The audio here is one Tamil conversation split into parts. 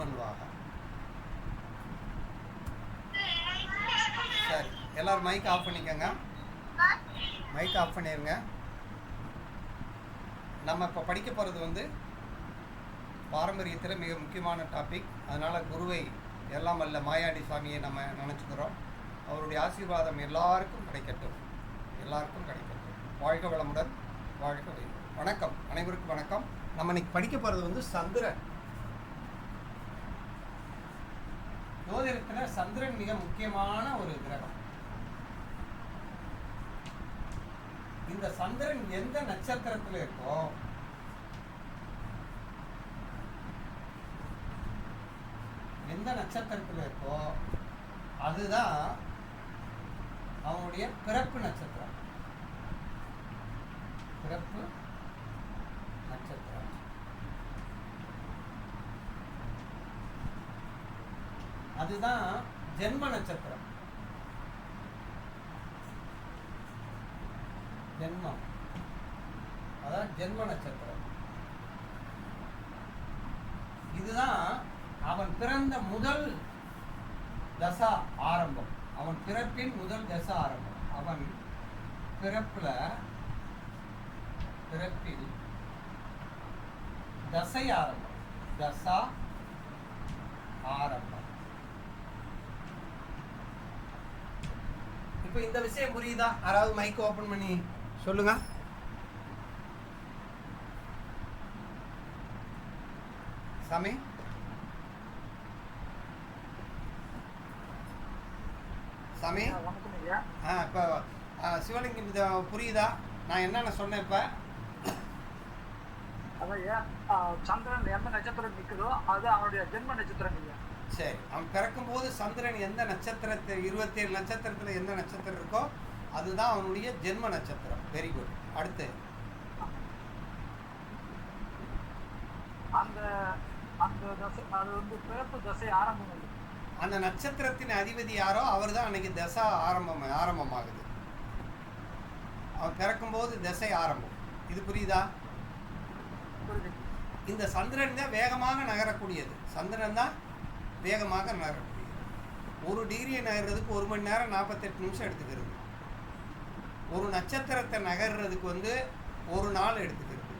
பண்ணுவாங்க. சரி, எல்லாரும் மைக் ஆஃப் பண்ணிக்கோங்க. மைக் ஆஃப் பண்ணிடுங்க. நம்ம இப்போ படிக்க போகிறது பாரம்பரியத்தில் மிக முக்கியமான டாபிக். அதனால் குருவை எல்லாம் வல்ல மாயாண்டி சாமியை நம்ம நினச்சிக்கிறோம். அவருடைய ஆசீர்வாதம் எல்லாருக்கும் கிடைக்கட்டும், எல்லாருக்கும் கிடைக்கட்டும். வாழ்க வளமுடன், வாழ்க வளமுடன். வணக்கம், அனைவருக்கும் வணக்கம். நம்ம இன்னைக்கு படிக்க போகிறது சந்திரன். ஜோதிடத்தில் சந்திரன் மிக முக்கியமான ஒரு கிரகம். இந்த சந்திரன் எந்த நட்சத்திரத்தில் இருக்கோ அதுதான் அவனுடைய பிறப்பு நட்சத்திரம். பிறப்பு நட்சத்திரம் அதுதான் ஜென்ம நட்சத்திரம். ஜென்மம் அதான் ஜென்ம நட்சத்திரம். இதுதான் அவன் பிறந்த முதல் தசா ஆரம்பம். அவன் பிறப்பின் முதல் தசா ஆரம்பம். அவன் பிறப்பில் தசை ஆரம்பம். தசா ஆரம்பம். இப்போ இந்த விஷயம் புரியுதா? யாராவது மைக் ஓபன் பண்ணி சொல்லுங்க. சாமி, சாமி, இப்போ சிவலிங்கம் இது புரியுதா? நான் என்னென்ன சொன்னேன் இப்போ? சந்திரன் எந்த நட்சத்திரம் நிற்குதோ அது அவனுடைய ஜென்ம நட்சத்திரம் இல்லையா? சரி, அவன் பிறக்கும் போது சந்திரன் எந்த நட்சத்திரத்தில் 27 நட்சத்திரத்தில் எந்த நட்சத்திரம் இருக்கோ அதுதான் அவனுடைய ஜென்ம நட்சத்திரம். Very good. அடுத்து அந்த அந்த தசை அது பிறப்பு தசை ஆரம்பம். அந்த நட்சத்திரத்தின் அதிபதி யாரோ அவர் தான் அன்னைக்கு தசை ஆரம்பமாகுது. அவன் பிறக்கும்போது தசை ஆரம்பம். இது புரியுதா? இந்த சந்திரன் தான் வேகமாக நகரக்கூடியது. சந்திரன் தான் வேகமாக நகரக்கூடியது. 1 டிகிரியை நகர்றதுக்கு 1 மணி நேரம் 48 நிமிஷம் எடுத்துக்கிறது. ஒரு நட்சத்திரத்தை நகர்றதுக்கு 1 நாள் எடுத்துக்கிறது.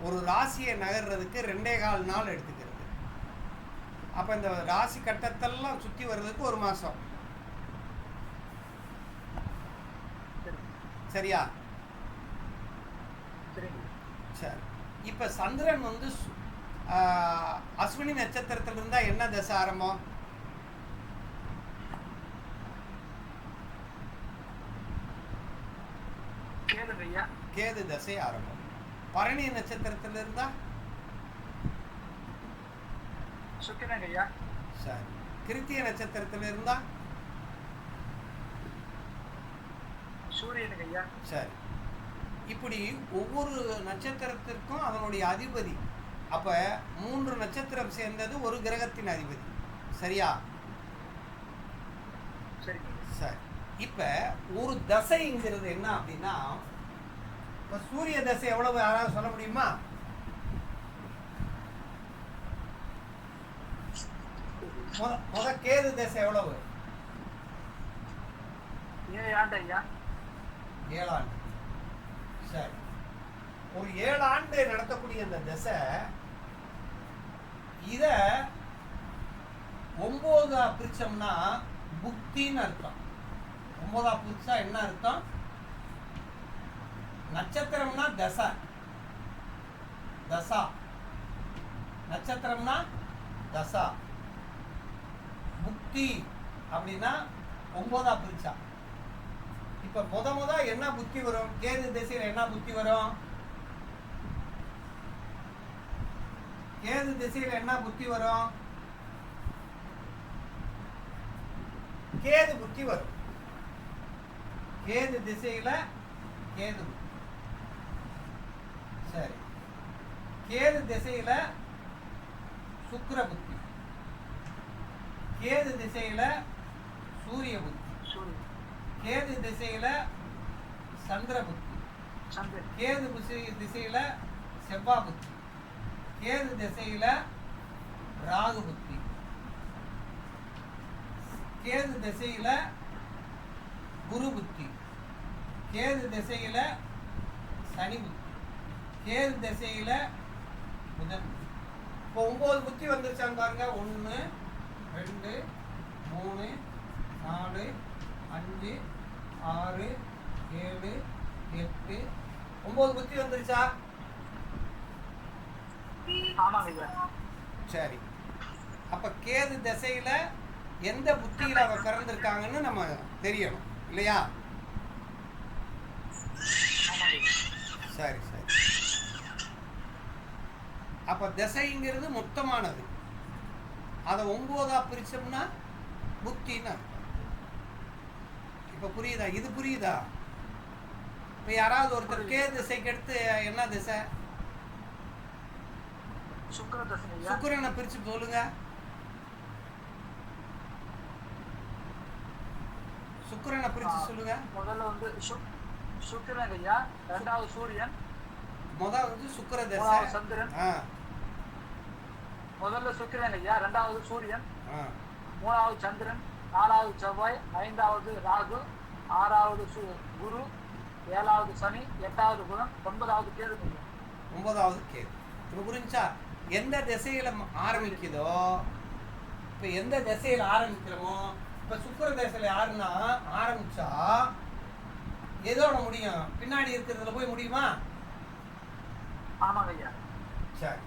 ஒரு ராசியை நகர்றதுக்கு 2.25 நாள் எடுத்துக்கிறது. அப்போ இந்த ராசி கட்டத்தெல்லாம் சுற்றி வர்றதுக்கு 1 மாதம். சரியா? சரி, இப்போ சந்திரன் அஸ்வினி நட்சத்திரத்தில் இருந்தால் என்ன தசை ஆரம்பம்? கேது தசை ஆரம்பம். பரணி நட்சத்திரத்தில் இருந்தா சுக்கிரங்கய்யா. சரி, கிருத்திய நட்சத்திரத்தில் இருந்தா சூரியனுங்கய்யா. சரி, இப்படி ஒவ்வொரு நட்சத்திரத்திற்கும் அதனுடைய அதிபதி. அப்போ 3 நட்சத்திரம் சேர்ந்தது ஒரு கிரகத்தின் அதிபதி. சரியா? சரி. சரி, இப்போ ஒரு தசைங்கிறது என்ன அப்படின்னா, இப்போ சூரிய தசை எவ்வளவு யாராவது சொல்ல முடியுமா? முத கேது தசை எவ்வளவு? 7 ஆண்டு ஐயா. 7 ஆண்டு. சரி, ஒரு 7 ஆண்டு நடத்தக்கூடிய அந்த தசை இத 9 பிரிச்சோம்னா புக்தின்னு அர்த்தம். 9 பிரிச்சா என்ன அர்த்தம்? நட்சத்திரம்னா தசை, தசா. நட்சத்திரம்னா தசா. புக்தி அப்படின்னா 9 பிரிச்சா. இப்ப முத என்ன புத்தி வரும்? கேது திசையில் என்ன புத்தி வரும்? கேது திசையில் என்ன புத்தி வரும்? கேது புத்தி வரும். கேது திசையில கேது. சரி, கேது திசையில சுக்கிர புத்தி. கேது திசையில சூரிய புத்தி. கேது திசையில சந்திர புத்தி. கேது திசையில செவ்வாய் புத்தி. கேது திசையில ராகு புத்தி. கேது திசையில குரு புத்தி, கேது திசையில சனி புத்தி, கேது திசையில புதன். இப்போ 9 புத்தி வந்துருச்சான்னு பாருங்க. 1 2 3 4 5 6 7 8 9 புத்தி வந்துருச்சா? ஆமாங்க ஐயா. சரி, அப்ப கேது திசையில எந்த புத்தியில அவ பிறந்திருக்காங்கன்னு நம்ம தெரியணும் இல்லையா? சரி சரி. அப்ப திசைங்கிறது மொத்தமானது. அதை 9ஆ பிரிச்சோம்னா புத்தின்னு அர்த்தம். இப்ப புரியுதா? இது புரியுதா? இப்ப யாராவது ஒருத்தர் கேது திசைக்கு எடுத்து என்ன திசை? சுக்கிர தசை ஐயா. சுக்கிரனை பிரிச்சு சொல்லுங்க. சுக்கிரனை பிரிச்சு சொல்லுங்க. முதல்ல வந்து சுக்கிரன் ஐயா, இரண்டாவது சூரியன், முதல் சுக்கிர திசை, மூணாவது சந்திரன். ஆ முதல்ல சுக்கிரன் ஐயா, இரண்டாவது சூரியன், ஆ மூணாவது சந்திரன், நாலாவது செவ்வாய், ஐந்தாவது ராகு, ஆறாவது குரு, ஏழாவது சனி, எட்டாவது புதன், 9வது கேது ஐயா. 9வது கேது. இப்போ புரிஞ்சா? எந்த திசையில ஆரம்பிக்குதோ, இப்போ எந்த திசையில ஆரம்பிக்கிறோமோ, இப்போ சுக்கிர திசையில யாருன்னா ஆரம்பிச்சா எதோட முடியும்? பின்னாடி இருக்கிறதுல போய் முடியுமா? ஆமாங்க ஐயா. சரி,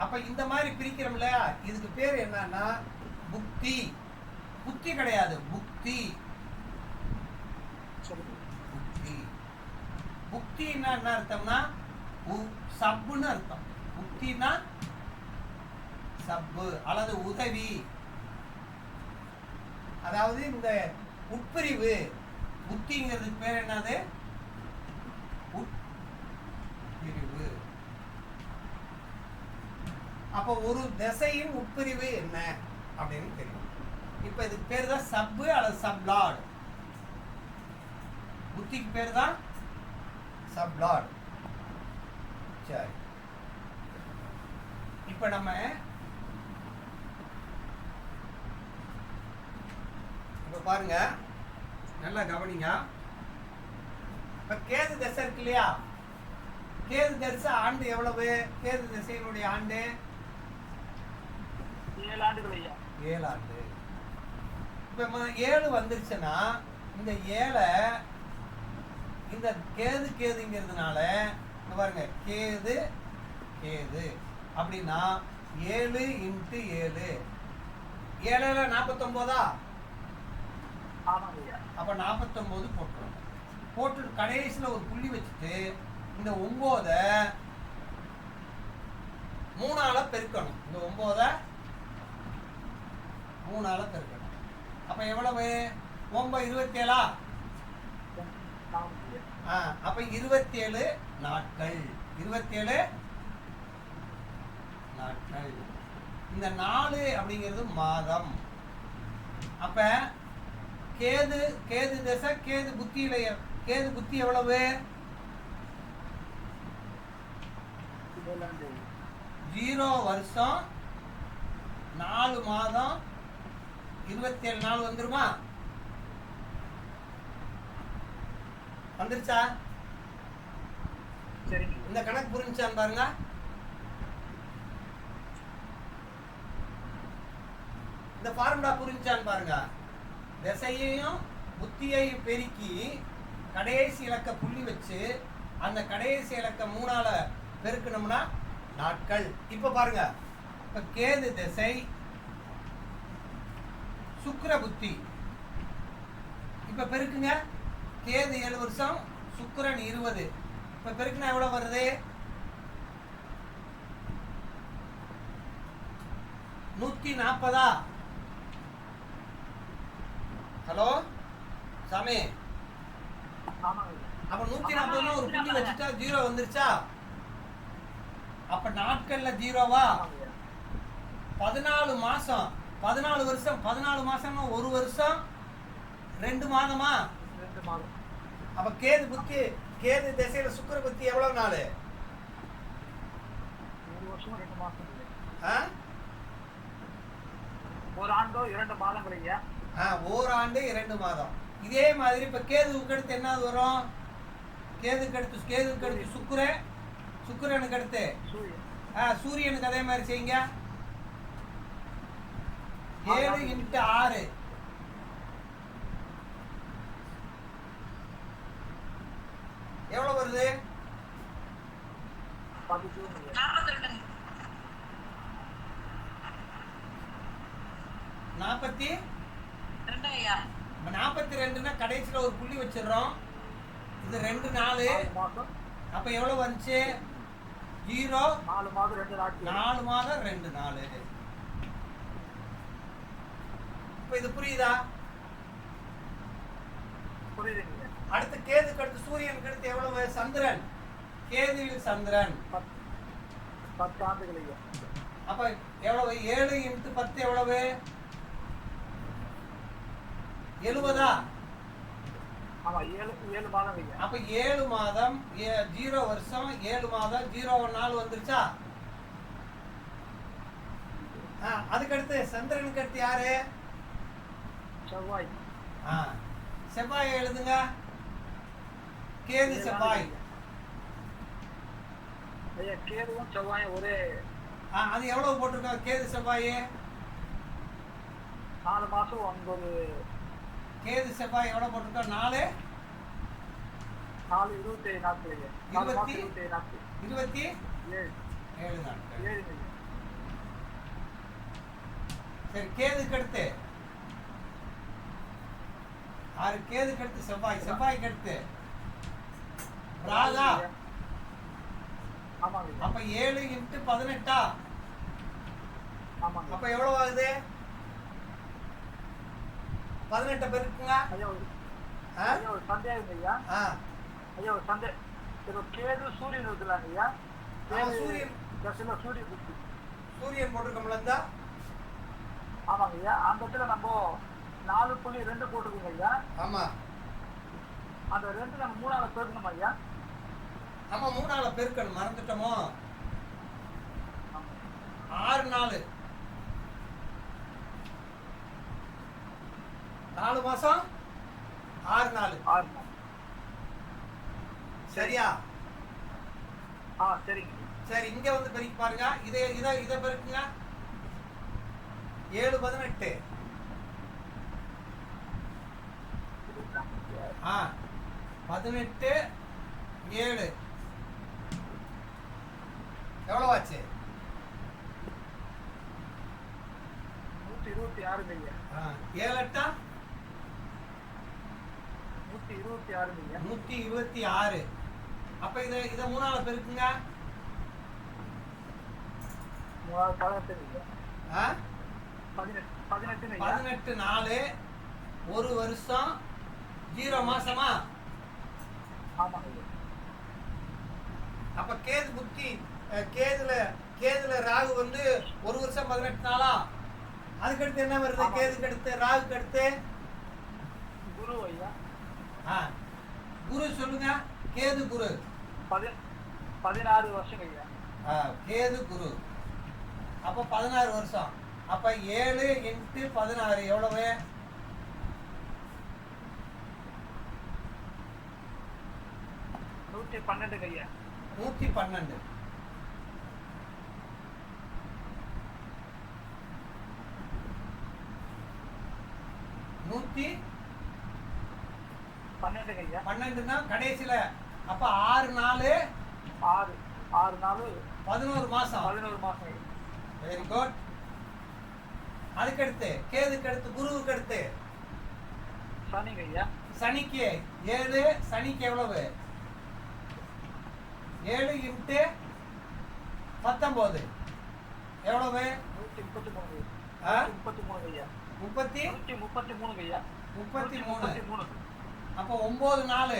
அப்ப இந்த மாதிரி பிரிக்கிறோம்ல, இதுக்கு பேர் என்னன்னா புக்தி. புத்தி கிடையாது, புக்தி. புக்தி. புக்தின்னா என்ன அர்த்தம்னா சப்புன்னு அர்த்தம். புக்தினா சப்பு அல்லது உதவி. அதாவது இந்த உட்பிரிவு புத்திங்கிறதுக்கு பேர் என்னது? உட்பிரிவு. அப்போ ஒரு திசையின் உட்பிரிவு என்ன அப்படின்னு தெரியும். இப்ப இதுக்கு பேர் தான் சப்பு அல்லது சப்லாட். புத்திக்கு பேர் தான் சப்லாட். சரி, இப்ப நம்ம இப்ப பாருங்க, நல்லா கவனிங்க. இப்ப கேது திசை இருக்கு இல்லையா? கேது திசை ஆண்டு எவ்வளவு? கேது திசையினுடைய ஆண்டு 7 ஆண்டுகள் ஐயா. 7 ஆண்டு. இப்ப 7 வந்துருச்சுன்னா இந்த 7 இந்த கேது கேதுங்கிறதுனால இங்க பாருங்க, கேது கேது அப்படின்னா 7 × 7 7 49. ஆமாங்க ஐயா. அப்ப 49 போட்டுரும். போட்டு கடைசியில் ஒரு புள்ளி வச்சுட்டு இந்த 9 3ஆல பெருக்கணும். இந்த 9 3ஆல பெருக்கணும். அப்ப எவ்வளவு? 9 27. அப்ப 27 நாட்கள். 27 நாட்கள். இந்த 4 அப்படிங்கிறது மாதம். அப்ப கேது கேது திசை கேது புத்தியில கேது புத்தி எவ்வளவு? 0 வருஷம் 4 மாதம் 27 நாள் வந்துருமா? வந்துருச்சா? சரிங்க. இந்த கணக்கு புரிஞ்சான்னு பாருங்க. இந்த ஃபார்முலா புரிஞ்சான்னு பாருங்க. திசையையும் புத்தியையும் பெருக்கி கடைசி இலக்க புள்ளி வச்சு அந்த கடைசி இலக்க 3ஆல பெருக்கணும்னா நாட்கள். இப்ப பாருங்க, இப்ப கேது திசை சுக்கிர புத்தி. இப்ப பெருக்குங்க. கேது 7 வருஷம், சுக்கிரன் 20. இப்ப பெருக்குனா எவ்வளவு வருது? 140. ஹலோ சாமி, அப்ப 140 ஒரு புள்ளி வச்சுட்டா 0 வந்துருச்சா? அப்ப நாட்கள்ல 0வா? 14 மாசம் 14 வருஷம் 14 மாசம்னா 1 வருஷம் 2 மாதமா? 2 மாதம். அப்ப கேது புத்தி கேது திசையில சுக்கிர புத்தி எவ்வளவு நாள்? 1 வருஷம் 2 மாசம். ஆ? 1 ஆண்டோ 2 மாதங்கள் ஐயா. ஓராண்டு 2 மாதம். இதே மாதிரி இப்ப கேதுவுக்கு அடுத்து என்ன வரும்? கேதுக்கு அடுத்து சுக்கிரனுக்கு அடுத்து சூரியனுக்கு அதே மாதிரி செய்யுங்க. 7 × 6 எவ்வளவு வருது? 42. கடைசியில் ஒரு புள்ளி வச்சிடறோம். இது 2 நாள். அப்ப எவ்வளவு வந்துச்சு? 0 4 மாதம் 2 நாள். இப்ப இது புரியுதா? புரியுதுங்க. அடுத்து கேதுக்கு அடுத்து சூரியனுக்கு அடுத்து எவ்வளவு? சந்திரன். கேதுவில் சந்திரன் 10 ஆண்டுகள் ஐயா. அப்ப எவ்வளவு? 7 × 10 எவ்வளவு? 70. ஆமா 7 மாதம் ஐயா. அப்ப 7 மாதம் 0 வருஷம் 7 மாதம் 0 நாள் வந்துருச்சா? அதுக்கடுத்து சந்திரனுக்கு அடுத்து யாரு? செவ்வாய். செவ்வாய் எழுதுங்க. கேது செவ்வாய். ஐயா கேதுவும் செவ்வாயும் ஒரே. அது எவ்வளவு போட்டிருக்கோம்? கேது செவ்வாய் 4 மாசம் 9. கேது செவ்வாய் எவ்வளவு போட்டிருக்கோம்? 4 27 நாட்கள் ஐயா. 27 நாட்கள். 27 நாட்கள். 7. சரி கேதுக்கு அடுத்து 6. கேதுக்கு அடுத்து செவ்வாய்க்கு அடுத்து ராகா. ஆமாங்க. அப்ப 7 × 18. ஆமாங்க. அப்ப எவ்வளவு ஆகுது? 18 பெருக்குங்க. ஐயா ஒரு சந்தேகம் ஐயா. ஐயா ஒரு சந்தேகம். இப்போ கேது சூரியன் இருக்குல்ல ஐயா. சூரியன் போட்டிருக்கோம்ல இருந்தா. ஆமாங்க ஐயா. அந்த இடத்துல நம்ம 4.2 போட்டிருக்கோங்க ஐயா. ஆமா. அந்த 2 நம்ம 3ஆல பெருக்கணும் ஐயா. ஆமா 3ஆல பெருக்கணும். மறந்துட்டோமோ? 6 நாள் 4 மாசம் 6 நாள். சரியா? சரிங்க. சரி இங்க வந்து பெருக்கி பாருங்க. இதை பெருக்குங்க. 7 18. 18 7 எவ்வளவு ஆச்சு? 126 ஐயா. 7 8 126 ஐயா. 126. அப்ப இதை 3ஆல பெருக்குங்க. 18 நாள் 1 வருஷம் 0 மாசமா? ஆமாங்க. அப்ப கேது புத்தி கேதுல ராகு வந்து 1 வருஷம் 18 நாளா? அதுக்கடுத்து என்ன வருது? கேதுக்கு அடுத்து ராகுக்கு அடுத்து குரு ஐயா. குரு சொல்லுங்க. கேது குரு 16 வருஷம் ஐயா. கேது குரு. அப்ப 16 வருஷம். அப்ப 7 × 16 எவ்வளவு? 112 ஐயா. 112. நூத்தி 12 கடைசியில. அப்ப 6 நாள் 11 மாசம். Very good. அதுக்கடுத்து கேதுக்கு அடுத்து குருவுக்கு அடுத்து சனிங்க ஐயா. சனிக்கு 7. சனிக்கு எவ்வளவு? 7 × 19 எவ்வளவு? 133 ஐயா. 133 ஐயா. 33. அப்ப 9 நாள்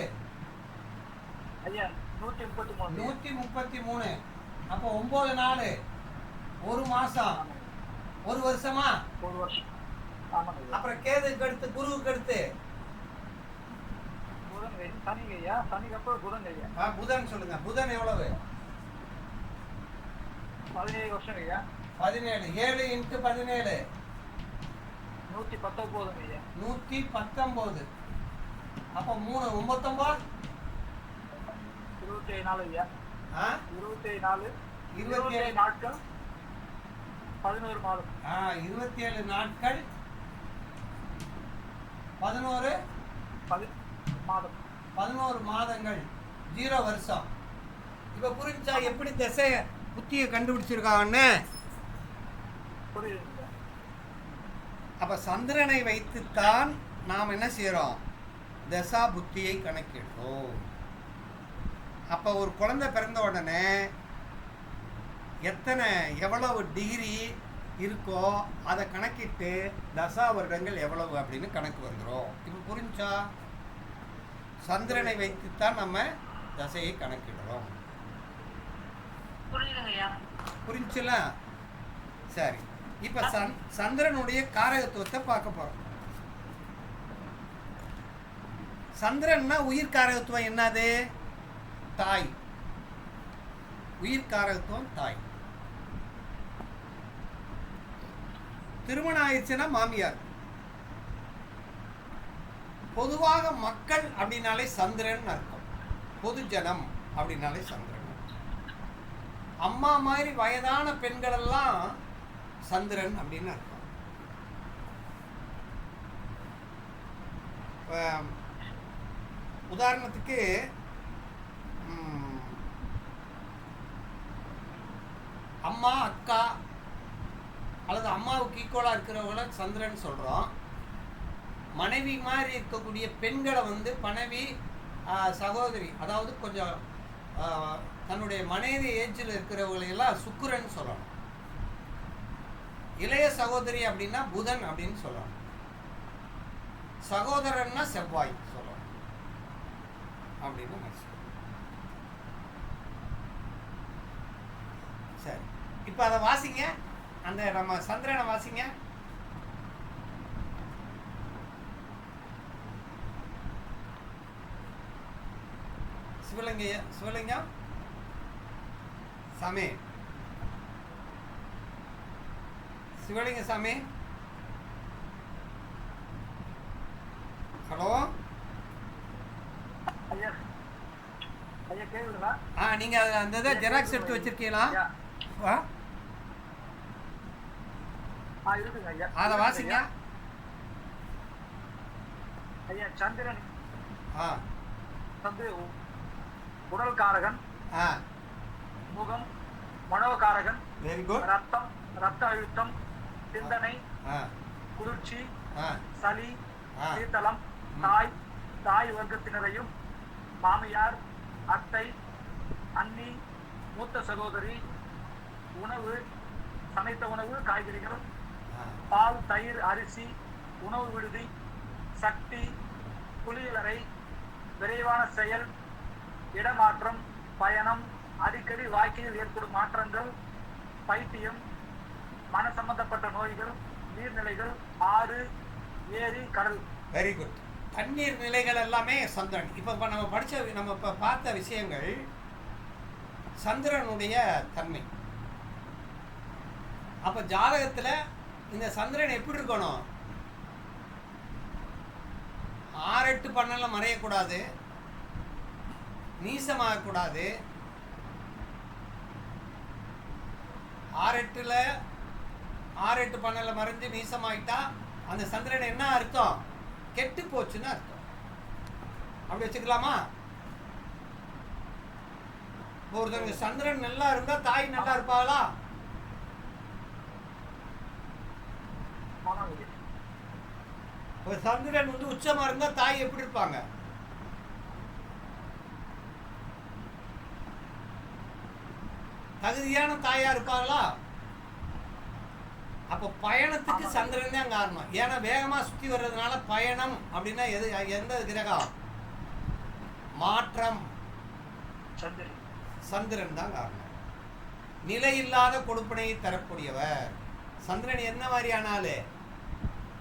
ஐயா. 133. அப்ப 9 நாள் 1 மாசம் 1 வருஷமா? 1 வருஷம். ஆமாங்க. அப்புறம் கேதுக்கு அடுத்து குருவுக்கு அடுத்து சனிங்க ஐயா. சனிக்கு அப்புறம் புதன் ஐயா. புதன் சொல்லுங்க. புதன் எவ்வளவு? 17 வருஷம் ஐயா. 17. 7 × 17 119 ஐயா. 119. அப்போ 3 99 24 ஐயா. ஆ 24 27 நாட்கள் 11 மாதம். 27 நாட்கள் 11 மாதம் 11 மாதங்கள் 0 வருஷம். இப்போ புரிஞ்சா எப்படி திசை புத்தியை கண்டுபிடிச்சிருக்காங்கன்னு? புரியுது. அப்போ சந்திரனை வைத்துத்தான் நாம் என்ன செய்கிறோம்? தசா புத்தியை கணக்கிடுறோம். அப்போ ஒரு குழந்தை பிறந்த உடனே எவ்வளவு டிகிரி இருக்கோ அதை கணக்கிட்டு தசா வருடங்கள் எவ்வளவு அப்படின்னு கணக்கு வந்துடும். இப்போ புரிஞ்சா? சந்திரனை வைத்துத்தான் நம்ம தசையை கணக்கிடுறோம். புரிஞ்சுல? சரி, இப்போ சந்திரனுடைய காரகத்துவத்தை பார்க்க போறோம். சந்திரன்னா உயிர் காரகத்துவம் என்னது? தாய். உயிர் காரகத்துவம் தாய். திருமணம் ஆயிடுச்சுன்னா மாமியார். பொதுவாக மக்கள் அப்படின்னாலே சந்திரன் அர்த்தம். பொது ஜனம் அப்படின்னாலே சந்திரன். அம்மா மாதிரி வயதான பெண்கள் எல்லாம் சந்திரன் அப்படின்னு அர்த்தம். உதாரணத்துக்கு அம்மா, அக்கா அல்லது அம்மாவுக்கு ஈக்குவலாக இருக்கிறவங்கள சந்திரன் சொல்கிறோம். மனைவி மாதிரி இருக்கக்கூடிய பெண்களை வந்து மனைவி, சகோதரி, அதாவது கொஞ்சம் தன்னுடைய மனைவி ஏஜில் இருக்கிறவங்களையெல்லாம் சுக்கிரன் சொல்லணும். இளைய சகோதரி அப்படின்னா புதன் அப்படின்னு சொல்லணும். சகோதரன்னா செவ்வாய் சொல்லணும் அப்படின்னு. சரி, இப்போ அதை வாசிங்க. அந்த நம்ம சந்திரனை வாசிங்க. சிவலிங்கம் சாமி, சிவலிங்க சாமி, ஹலோ. நீங்க அந்த இதை ஜெராக்ஸ் எடுத்து வச்சிருக்கீங்களா? அதை வாசிங்க. ஐயா, சந்திரன் வந்து உடல் காரகன், முகம் மனோகாரகன், வெரி குட். ரத்த அழுத்தம், சிந்தனை, குளிர்ச்சி, சளி, சீத்தளம், தாய் வர்க்கத்தினரையும், மாமியார், அத்தை, அண்ணி, மூத்த சகோதரி, உணவு, சமைத்த உணவு, காய்கறிகள், பால், தயிர், அரிசி, உணவு விடுதி, சக்தி, குளியலறை, விரைவான செயல், இடமாற்றம், பயணம், அடிக்கடி வாழ்க்கையில் ஏற்படும் மாற்றங்கள், பைத்தியம், மன சம்பந்தப்பட்ட நோய்கள், நீர்நிலைகள், ஆறு, ஏரி, கடல். Very good. தண்ணீர் நிலைகள் எல்லாமே சந்திரன். இப்போ நம்ம பார்த்த விஷயங்கள் சந்திரனுடைய தன்மை. அப்போ ஜாதகத்தில் இந்த சந்திரன் எப்படி இருக்கணும்? 6-8 பண்ணல மறையக்கூடாது, நீசமாகக்கூடாது. 6-8 பண்ணல மறைஞ்சு நீசமாயிட்டா அந்த சந்திரன் என்ன அர்த்தம்? கெட்டு போச்சுன்னு அர்த்தம். அப்படி வச்சுக்கலாமா? ஒருத்தருக்கு சந்திரன் நல்லா இருந்தா தாய் நல்லா இருப்பாங்களா? ஒரு சந்திரன் வந்து உச்சமா இருந்தா தாய் எப்படி இருப்பாங்க? தகுதியான தாயா இருப்பாங்களா? அப்போ பயணத்துக்கு சந்திரன் தான் காரணம். ஏன்னா வேகமா சுத்தி வர்றதுனால பயணம் அப்படின்னா எந்த கிரகம்? மாற்றம். சந்திரன் தான் காரணம். நிலையில்லாத கொடுப்பனையை தரக்கூடியவர் சந்திரன். என்ன மாதிரியானாலே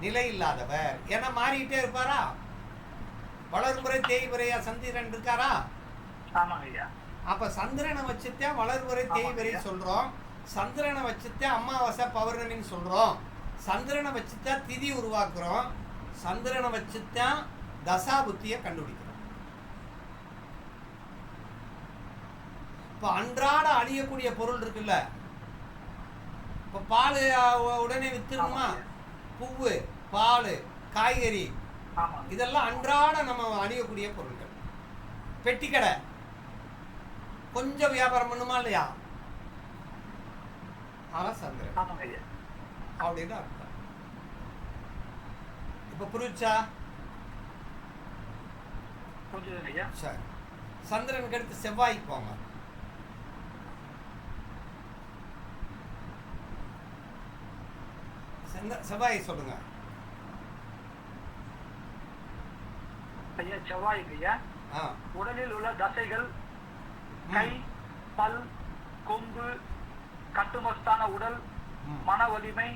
நிலை இல்லாதவர். ஏன்னா மாறிக்கிட்டே இருப்பாரா? வளர்முறை தேய்வரையா சந்திரன் இருக்காரா? அப்ப சந்திரனை வச்சுத்தான் வளர்முறை தேய்வரை சொல்றோம். சந்திரனை வச்சுத்தான் அமாவாசை பௌர்ணமின்னு சொல்றோம். சந்திரனை வச்சு தான் திதி உருவாக்குறோம், சந்திரனை வச்சு தான் தசா புத்தியை கண்டுபிடிக்கிறோம். இப்போ அன்றாட அழியக்கூடிய பொருள் இருக்குல்ல, இப்போ பால் உடனே வித்துருமா, பூவு, பால், காய்கறி, இதெல்லாம் அன்றாட நம்ம அழியக்கூடிய பொருட்கள். பெட்டி கடை கொஞ்சம் வியாபாரம் பண்ணுமா இல்லையா, அதான் சந்திரன் அப்படின்னு அர்த்தம். இப்ப புரிச்சா? சரி, சந்திரனுக்கு அடுத்து செவ்வாய்க்கு போங்க. செவ்வாயை சொல்லுங்க. செவ்வாய்க்கு உடலில் உள்ள தசைகள், கை, பல், கொம்பு, கட்டுமஸ்தான உடல், மன வலிமை,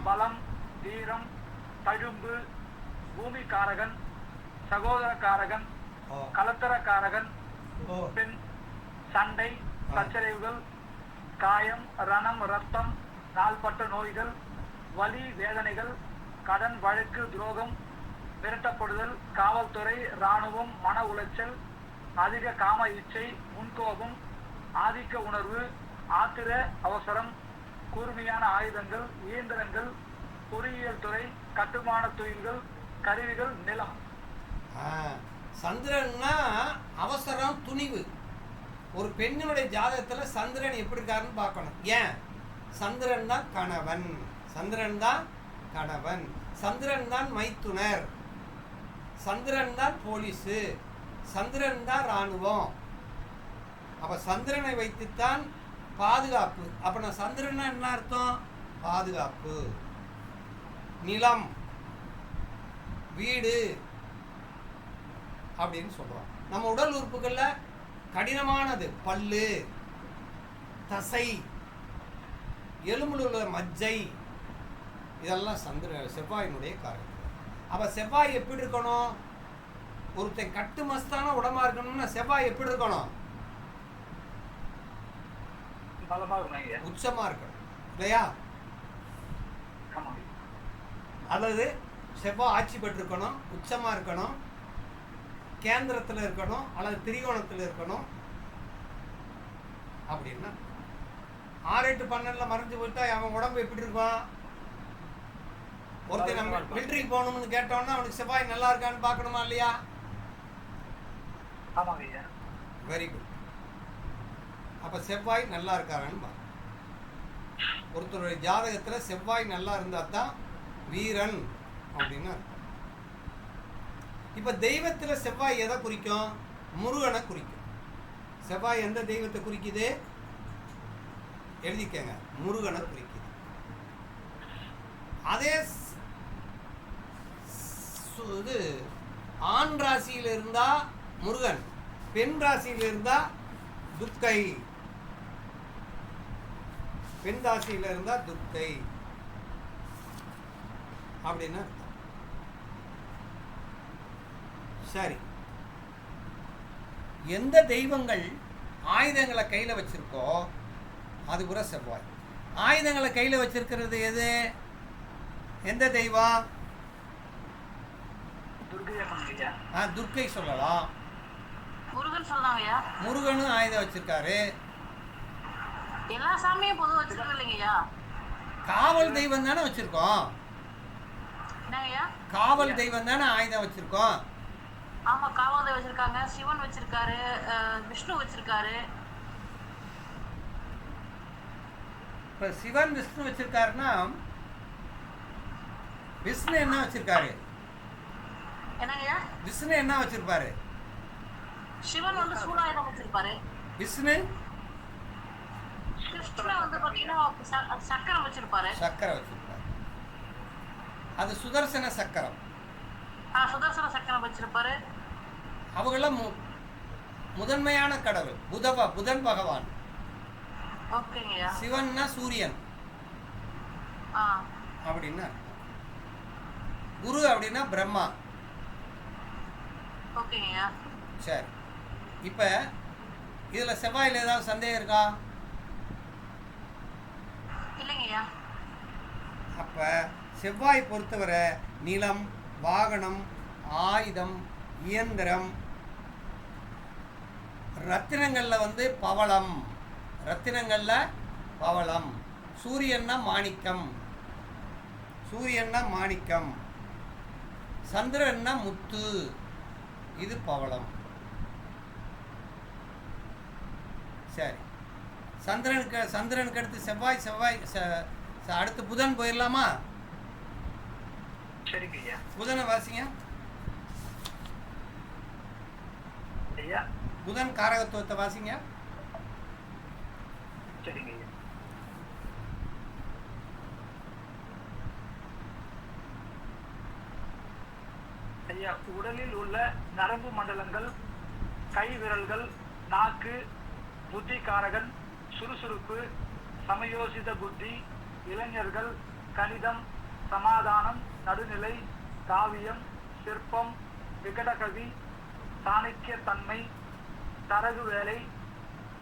பலம், வீரம், தழும்பு, பூமி காரகன், சகோதர காரகன், கலத்தர காரகன், பெண், சண்டை, சச்சரவுகள், காயம், ரணம், ரத்தம், நாள்பட்ட நோய்கள், வலி, வேதனைகள், கடன், வழக்கு, துரோகம், விரட்டப்படுதல், காவல்துறை, இராணுவம், மன உளைச்சல், அதிக காம இச்சை, முன்கோபம், ஆதிக்க உணர்வு, ஆத்திர அவசரம், கூர்மையான ஆயுதங்கள், இயந்திரங்கள், பொறியியல் துறை, கட்டுமான தொழில்கள், கருவிகள், நிலம். சந்திரன்னா அவசரம், துணிவு. ஒரு பெண்ணினுடைய ஜாதகத்துல சந்திரன் எப்படி இருக்காருன்னு பார்க்கணும். ஏன்? சந்திரன் தான் கணவன், சந்திரன் தான் கணவன், சந்திரன் தான் மைத்துனர், சந்திரன் தான் போலீஸு, சந்திரன் தான் இராணுவம். அப்ப சந்திரனை வைத்துத்தான் பாதுகாப்பு. அப்ப நான் சந்திரன்னா என்ன அர்த்தம்? பாதுகாப்பு, நிலம், வீடு அப்படின்னு சொல்றோம். நம்ம உடல் உறுப்புகள்ல கடினமானது பல்லு, தசை, எலும்புல உள்ள மஜ்ஜை, இதெல்லாம் செவ்வாயினுடைய காரணம். அப்ப செவ்வாய் எப்படி இருக்கணும்? ஒருத்தன் கட்டுமஸ்தான உடம்பா இருக்கணும்னா செவ்வாய் எப்படி இருக்கணும்? உச்சமா இருக்கணும் இல்லையா? அல்லது செவ்வாய் ஆட்சி பெற்றிருக்கணும், உச்சமா இருக்கணும், கேந்திரத்தில் இருக்கணும், அல்லது திரிகோணத்தில் இருக்கணும். அப்படின்னா 6-8-12 மறைஞ்சு போயிட்டா அவன் உடம்பு எப்படி இருக்கும்? ஒருத்தர் நம்ம மிலிட்டரிக்கு போகணும்னு கேட்டோம்னா அவனுக்கு செவ்வாய் நல்லா இருக்கான்னு பார்க்கணுமா இல்லையா? Very good. அப்ப செவ்வாய் நல்லா இருக்காரான்னு பாருங்க. ஒருத்தருடைய ஜாதகத்துல செவ்வாய் நல்லா இருந்தா தான் வீரன் அப்படின்னு. இப்ப தெய்வத்துல செவ்வாய் எதை குறிக்கும்? முருகனை குறிக்கும். செவ்வாய் எந்த தெய்வத்தை குறிக்குது? எழுதிக்கங்க, முருகனை குறிக்குது. அதே இது ஆண் ராசியில் இருந்தா முருகன், பெண் ராசியில் இருந்தா துர்க்கை, பெண் ராசியில் இருந்தா துர்க்கை அப்படின்னா. சரி, எந்த தெய்வங்கள் ஆயுதங்களை கையில வச்சிருக்கோ அது கூட செவ்வாய். ஆயுதங்களை கையில வச்சிருக்கிறது எது? எந்த தெய்வம்? துர்க்கை சொல்லலாம். முருகன் சொல்லலாம்யா. முருகனும் ஆயுதம் வச்சிருக்காரு. எல்லா சாமியும் பொதுவா வச்சிருக்கோம் இல்லைங்கய்யா. காவல் தெய்வம் தானே வச்சிருக்கோம். என்னங்கய்யா? காவல் தெய்வம் தானே ஆயுதம் வச்சிருக்கோம். ஆமா, காவல் தெய்வம் வச்சிருக்காங்க. சிவன் வச்சிருக்காரு, விஷ்ணு வச்சிருக்காரு. இப்ப சிவன் விஷ்ணு வச்சிருக்காருன்னா விஷ்ணு என்ன வச்சிருக்காரு? என்னங்கய்யா? விஷ்ணு என்ன வச்சிருப்பாரு? சிவன் வந்து சூடாயுதம் வச்சிருப்பாரு. விஷ்ணு கிருஷ்ணன் வந்து பாத்தீங்கன்னா சக்கரம் வச்சிருப்பாரு. சக்கரம் வச்சிருப்பாரு. அது சுதர்சன சக்கரம். சுதர்சன சக்கரம் வச்சிருப்பாரு. அவங்களாம் முதன்மையான கடவுள். புதன் பகவான். ஓகேங்கய்யா. சிவன்னா சூரியன் அப்படின்னா. குரு அப்படின்னா பிரம்மா. ஓகேங்கய்யா. சரி, இப்ப இதுல செவ்வாயில ஏதாவது சந்தேகம் இருக்கா? இல்லைங்கய்யா. அப்ப அப்போ செவ்வாய் பொறுத்தவரை நிலம், வாகனம், ஆயுதம், இயந்திரம், ரத்தினங்களில் வந்து பவளம், ரத்தினங்களில் பவளம், சூரியன்னா மாணிக்கம், சூரியன்னா மாணிக்கம், சந்திரன்னா முத்து, இது பவளம். சரி, சந்திரனுக்கு அடுத்து செவ்வாய் அடுத்து புதன் போயிடலாமா? சரிங்க ஐயா. புதனை வாசிங்க ஐயா. புதன் காரகத்துவத்தை வாசிங்க. சரிங்க ஐயா. ஐயா, உடலில் உள்ள நரம்பு மண்டலங்கள், கை விரல்கள், நாக்கு, புத்தி காரகன், சுறுசுறுப்பு, சமயோசித புத்தி, இளைஞர்கள், கணிதம், சமாதானம், நடுநிலை, காவியம், சிற்பம், விகடகவி, சாணக்கிய தன்மை, தரகு வேலை,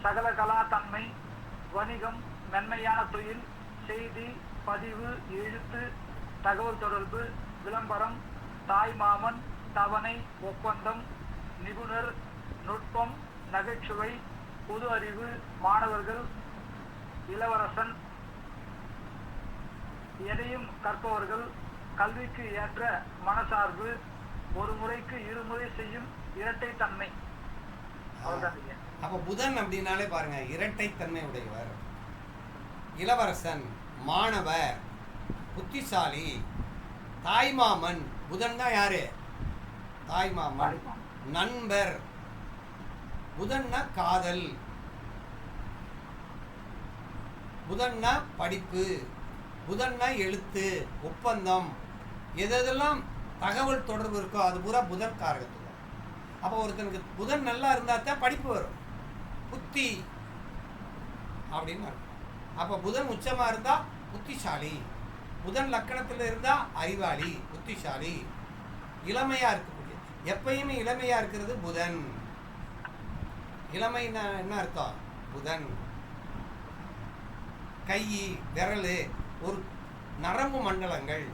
சகலகலா தன்மை, வணிகம், மென்மையான தொழில், செய்தி, பதிவு, எழுத்து, தகவல் தொடர்பு, விளம்பரம், தாய்மாமன், தவணை, ஒப்பந்தம், நிபுணர், நுட்பம், நகைச்சுவை, பொது அறிவு, மாணவர்கள், இளவரசன், எதையும் கற்பவர்கள், கல்விக்கு ஏற்ற மனசார்பு, ஒரு முறைக்கு இருமுறை செய்யும் இரட்டைத்தன்மை. அப்போ புதன் அப்படின்னாலே பாருங்க, இரட்டைத்தன்மை உடையவர், இளவரசன், மாணவர், புத்திசாலி, தாய்மாமன். புதன் தான் யாரு? தாய்மாமன். நண்பர், புதன்னா காதல், புதன்னா படிப்பு, புதன்னா எழுத்து, ஒப்பந்தம், எதெல்லாம் தகவல் தொடர்பு இருக்கோ அது பூரா புதன் காரகத்துவம். அப்போ ஒருத்தனுக்கு புதன் நல்லா இருந்தால் தான் படிப்பு வரும், புத்தி அப்படின்னு அர்த்தம். அப்போ புதன் உச்சமாக இருந்தால் புத்திசாலி, புதன் லக்கணத்தில் இருந்தால் அறிவாளி, புத்திசாலி, இளமையாக இருக்கக்கூடிய, எப்பயுமே இளமையாக இருக்கிறது புதன். இளமைன்னா என்ன அர்த்தம்? புதன். கை, விரல், ஒரு நரம்பு மண்டலங்கள்,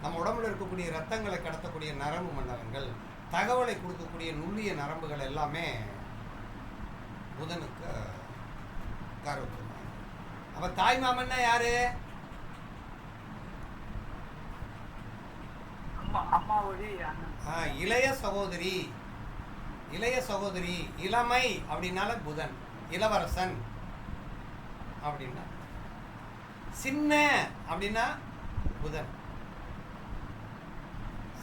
நம்ம உடம்புல இருக்கக்கூடிய ரத்தங்களை கடத்தக்கூடிய நரம்பு மண்டலங்கள், தகவலை கொடுக்கக்கூடிய நுண்ணிய நரம்புகள் எல்லாமே புதனுக்கு காரகத்துவம். அப்ப தாய்மாமன்னா யாரு? இளைய சகோதரி. இளைய சகோதரி, இளமை அப்படின்னால புதன். இளவரசன் அப்படின்னா, சின்ன அப்படின்னா புதன்,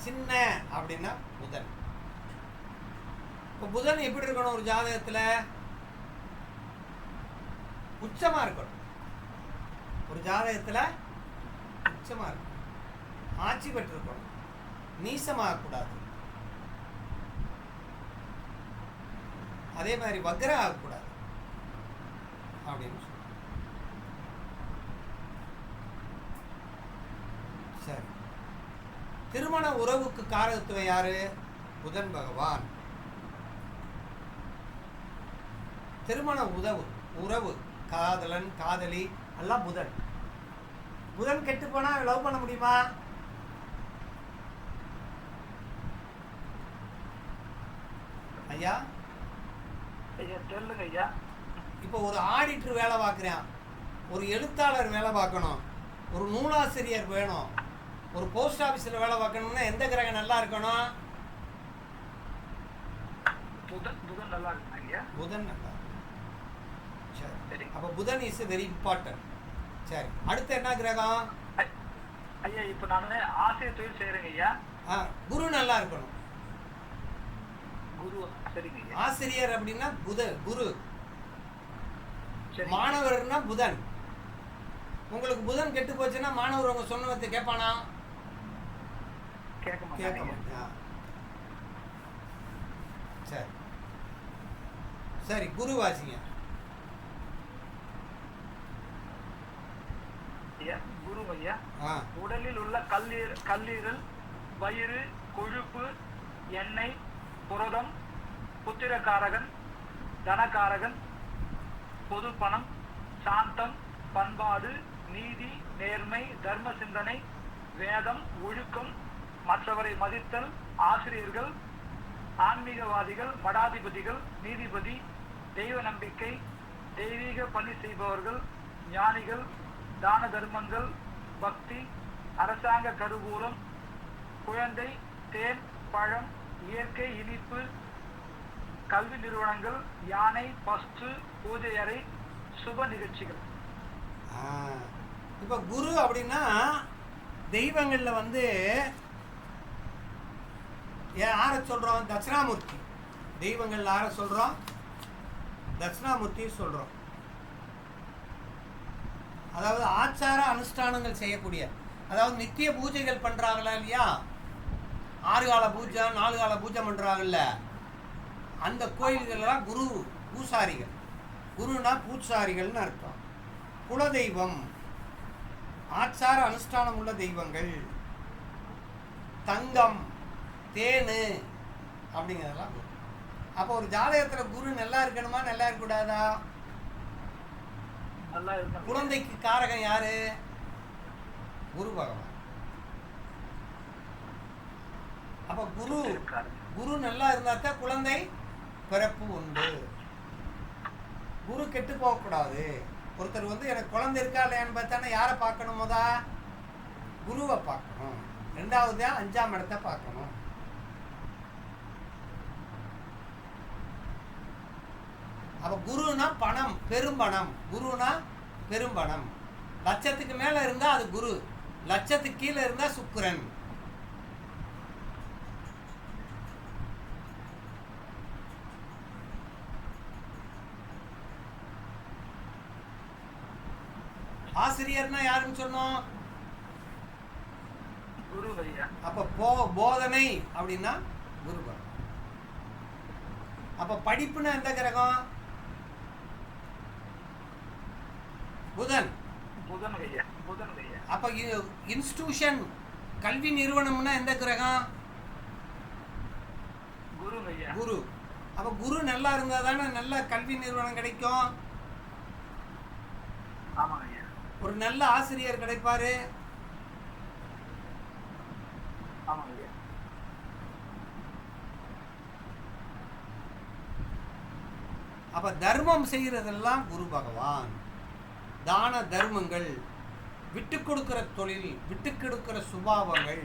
சின்ன அப்படின்னா புதன். இப்போ புதன் எப்படி இருக்கணும்? ஒரு ஜாதகத்தில் உச்சமா இருக்கணும். ஒரு ஜாதகத்தில் உச்சமா இருக்கணும், ஆட்சி பெற்றிருக்கணும், நீசமாகக்கூடாது, அதே மாதிரி வக்ர ஆகக்கூடாது அப்படின்னு சொல்லுவாங்க. சரி, திருமண உறவுக்கு காரகத்துவம் யாரு? புதன் பகவான். திருமண உறவு, காதலன், காதலி எல்லாம் புதன். புதன் கெட்டு போனா லவ் பண்ண முடியுமா? ஐயா சொல்லுங்க ஐயா. இப்போ ஒரு ஆடிட்டர் வேலை பார்க்குறான், ஒரு எழுத்தாளர் வேலை பார்க்கணும், ஒரு நூலாசிரியர் வேணும், ஒரு போஸ்ட் ஆஃபீஸில் வேலை பார்க்கணும்னா எந்த கிரகம் நல்லா இருக்கணும்? புதன் நல்லா இருக்கணும் ஐயா. புதன் நல்லா. சரி, அப்போ புதன் இஸ் வெரி இம்பார்ட்டன்ட். சரி, அடுத்து என்ன கிரகம்? ஐயா இப்போ நான் ஆசிரியர் தொழில் செய்கிறேங்க ஐயா. குரு நல்லா இருக்கணும். குரு, சரிங்க ஐயா. ஆசிரியர் அப்படின்னா குரு, மாணவர்னா புதன். உங்களுக்கு புதன் கெட்டு போச்சுன்னா மாணவர் உங்க சொன்னதை கேட்பானா? கேட்க மாட்டான். சரி சரி, குரு வாசிங்க. குரு ஐயா, உடலில் உள்ள கல்லீரல், வயிறு, கொழுப்பு, எண்ணெய், புரதம், புத்திரக்காரகன், தனக்காரகன், பொது பணம், சாந்தம், பண்பாடு, நீதி, நேர்மை, தர்ம சிந்தனை, வேதம், ஒழுக்கம், மற்றவரை மதித்தல், ஆசிரியர்கள், ஆன்மீகவாதிகள், மடாதிபதிகள், நீதிபதி, தெய்வ நம்பிக்கை, தெய்வீக பணி செய்பவர்கள், ஞானிகள், தான தர்மங்கள், பக்தி, அரசாங்க கருவூலம், குழந்தை, தேன், பழம், இயற்கை இனிப்பு, கல்வி நிறுவனங்கள், யானை, பசு, பூஜை அறை, சுப நிகழ்ச்சிகள். இப்போ குரு அப்படின்னா தெய்வங்களில் வந்து யாரை சொல்கிறோம்? தட்சிணாமூர்த்தி. தெய்வங்கள் யாரை சொல்கிறோம்? தட்சிணாமூர்த்தி சொல்கிறோம். அதாவது ஆச்சார அனுஷ்டானங்கள் செய்யக்கூடிய, அதாவது நித்திய பூஜைகள் பண்ணுறாங்களா இல்லையா? 6 கால பூஜை 4 கால பூஜை பண்ணுறாங்கல்ல, அந்த கோயில்கள்லாம் குரு பூசாரிகள். குருனா பூசாரிகள்னு அர்த்தம். குலதெய்வம், ஆச்சார அனுஷ்டானம் உள்ள தெய்வங்கள், தங்கம், தேனு அப்படிங்கிறதெல்லாம். அப்போ ஒரு ஜாதகத்தில் குரு நல்லா இருக்கணுமா நல்லா இருக்கக்கூடாதா? குழந்தைக்கு காரகம் யாரு? குரு பகவான். அப்ப குரு நல்லா இருந்தா தான் குழந்தை பிறப்பு உண்டு. குரு கெட்டு போகக்கூடாது. ஒருத்தர் வந்து எனக்கு குழந்தை இருக்கா இல்லையான்னு பார்த்தானே யாரை பார்க்கணும்? போதா குருவை பார்க்கணும். 2வது 5ஆம் இடத்தை பார்க்கணும். அப்ப குருனா பணம், பெரும்பணம். குருனா பெரும்பணம். லட்சத்துக்கு மேல இருந்தா அது குரு, லட்சத்துக்கு கீழே இருந்தா சுக்கிரன். ஆசிரியர்னா யாருன்னு சொன்னோம்? குரு. அப்ப போதனை அப்படின்னா குரு பகவான். அப்ப படிப்புன்னா எந்த கிரகம்? புதன். அப்ப இன்ஸ்டிடியூஷன், கல்வி நிறுவனம்னா எந்த கிரகம்? குரு. அப்ப குரு நல்லா இருந்தா தானே நல்ல கல்வி நிறுவனம் கிடைக்கும். ஒரு நல்ல ஆசிரியர் கிடைப்பாரு. அப்ப தர்மம் செய்யறதெல்லாம் குரு பகவான். தான தர்மங்கள், விட்டு கொடுக்கிற தொழில், விட்டு கொடுக்கிற சுபாவங்கள்.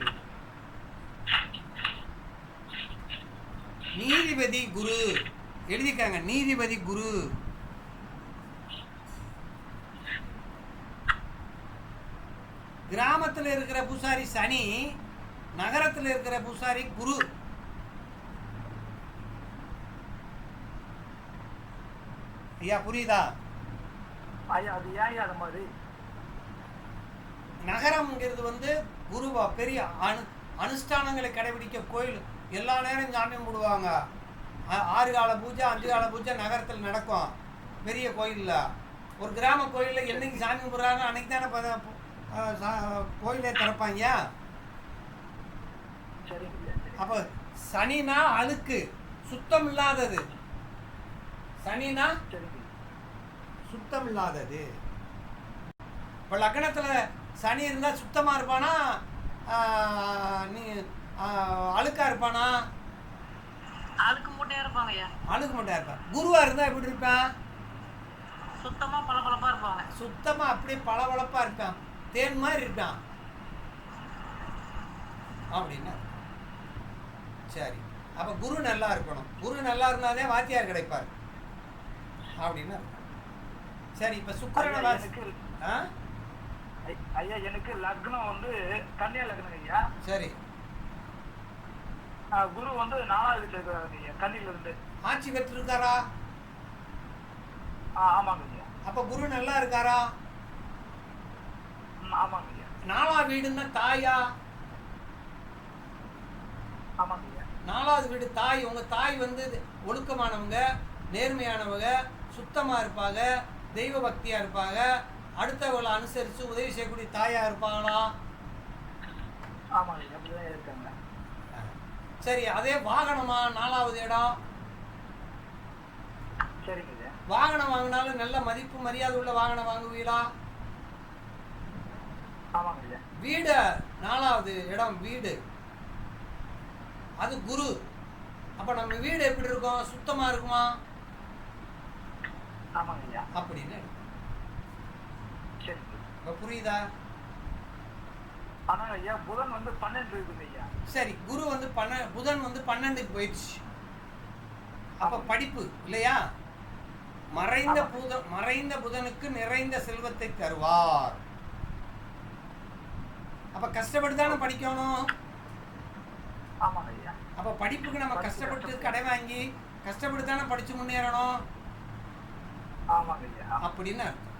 நீதிபதி குரு. எழுதிக்காங்க, நீதிபதி குரு. கிராமத்தில் இருக்கிற பூசாரி சனி, நகரத்தில் இருக்கிற பூசாரி குரு. ஐயா புரியுதா? நகரம்ங்கிறது வந்து குருவா பெரிய அனுஷ்டானங்களை கடைபிடிக்க கோயில் எல்லா நேரம் சாமி கும்பிடுவாங்க. 6 கால பூஜை 5 கால பூஜை நகரத்தில் நடக்கும் பெரிய கோயிலில். ஒரு கிராம கோயிலில் என்னைக்கு சாமி கும்பிட்றாங்க அன்னைக்கு தானே கோயிலே திறப்பாங்க. அப்போ சனினா அழுக்கு, சுத்தம் இல்லாதது. சனினா சுத்தம் இல்லாதது. இப்போ லக்னத்தில் சனி இருந்தால் சுத்தமாக இருப்பானா நீ அழுக்கா இருப்பானா? அழுக்கு மூட்டையா இருப்பாங்க. அழுக்கு மூட்டையா இருப்பான். குருவா இருந்தால் எப்படி இருப்பான்? சுத்தமா பளபளப்பா இருப்பாங்க. சுத்தமாக அப்படியே பளபளப்பா இருப்பான், தேன் மாதிரி இருப்பான் அப்படின்னா. சரி, அப்போ குரு நல்லா இருக்கணும். குரு நல்லா இருந்தாலே வாத்தியார் கிடைப்பார் அப்படின்னா. சரி, இப்போ சுக்கிரனை ஐயா எனக்கு லக்னம் வந்து கன்னியா லக்னம் ஐயா. சரி, குரு வந்து 4வது சேர்க்கிறாங்க ஐயா கன்னியில இருந்து. ஆட்சி பெற்றிருக்காரா? ஆமாங்க ஐயா. அப்ப குரு நல்லா இருக்காரா? ஆமாங்க ஐயா. 4ஆம் வீடுன்னா தாயா? ஆமாங்க ஐயா. 4வது வீடு தாய். உங்க தாய் வந்து ஒழுக்கமானவங்க, நேர்மையானவங்க, சுத்தமா இருப்பாங்க, தெய்வ பக்தியா இருப்பாங்க, அடுத்தவங்களை அனுசரித்து உதவி செய்யக்கூடிய தாயா இருப்பாங்களா? ஆமாங்க, அப்படிதான் இருக்காங்க. சரி, அதே வாகனமா? 4வது இடம். சரிங்க. வாகனம் வாங்கினாலும் நல்ல மதிப்பு மரியாதை உள்ள வாகனம் வாங்குவீங்களா? ஆமாங்க ஐயா. வீடு 4வது இடம் வீடு, அது குரு. அப்போ நம்ம வீடு எப்படி இருக்கும்? சுத்தமாக இருக்குமா? ஆமாங்க ஐயா. அப்படின்னு சரி. இப்போ புரியுதா? ஆனா ஐயா புதன் வந்து 12 இருக்குங்க ஐயா. சரி, குரு வந்து புதன் வந்து 12க்கு போயிடுச்சு. அப்போ படிப்பு இல்லையா? மறைந்த புதனுக்கு நிறைந்த செல்வத்தை தருவார். அப்ப கஷ்டப்பட்டு தானே படிக்கணும். ஆமாங்க ஐயா. அப்ப படிப்புக்கு நம்ம கஷ்டப்பட்டு கடை வாங்கி கஷ்டப்பட்டு தானே படிச்சு முன்னேறணும். ஆமாங்க ஐயா. அப்படின்னு அர்த்தம்.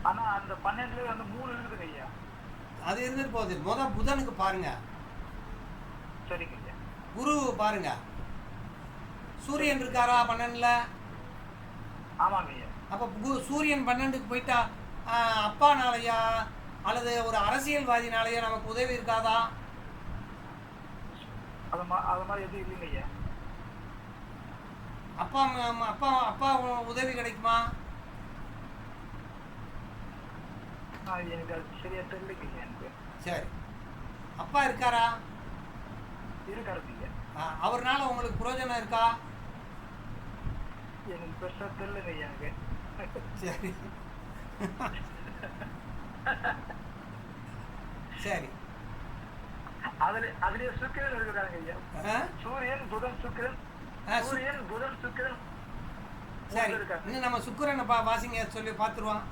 ஆனா அந்த 12ல வந்து 3 இருக்குதுங்க ஐயா. அது இருந்துட்டு போகுது. புதனுக்கு பாருங்க. சரிங்க ஐயா. குரு பாருங்க, சூரியன் இருக்காரா 12ல? ஆமாங்க ஐயா. அப்ப சூரியன் 12க்கு போயிட்டா அப்பானாலயா அல்லது ஒரு அரசியல்வாதினாலயா நமக்கு உதவி இருக்காதா? அது மாதிரி எதுவும் இல்லைங்க ஐயா. அப்பா உதவி கிடைக்குமா? எனக்கு அது சரியா தெரியலைங்க ஐயா. எனக்கு சரி, அப்பா இருக்காரா? இருக்காருங்க. அவர்னால உங்களுக்கு பிரயோஜனம் இருக்கா? எனக்கு பெருசா தெரியலங்க ஐயா. எனக்கு சரி சரி. அதுலயே சுக்கிரன் இருக்கிறாங்க ஐயா. சூரியன் புதன் சுக்கிரன். சூரியன் புதன் சுக்கிரன். சரி, இன்னும் நம்ம சுக்கிரனை வாசிங்க சொல்லி பார்த்துருவோம்.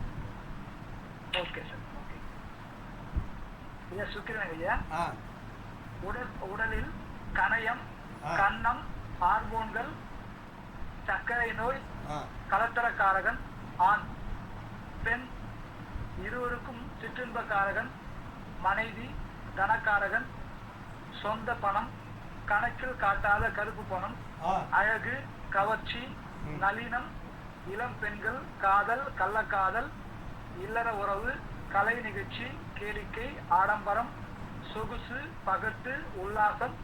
Okay sir. ஓகே ஐயா. சுக்கிரன் ஐயா உடலில் கணையம், கன்னம், ஹார்மோன்கள், சர்க்கரை நோய், கலத்தரக்காரகன், ஆண் பெண் இருவருக்கும் சிற்றின்பக்காரகன், மனைவி, தனக்காரகன், சொந்த பணம், கணக்கில் காட்டாத கருப்பு பணம், அழகு, கவர்ச்சி, நளினம், இளம் பெண்கள், காதல், கள்ளக்காதல், இல்லற உறவு, கலை நிகழ்ச்சி, கேளிக்கை, ஆடம்பரம், சொகுசு, பகட்டு, உல்லாசம்,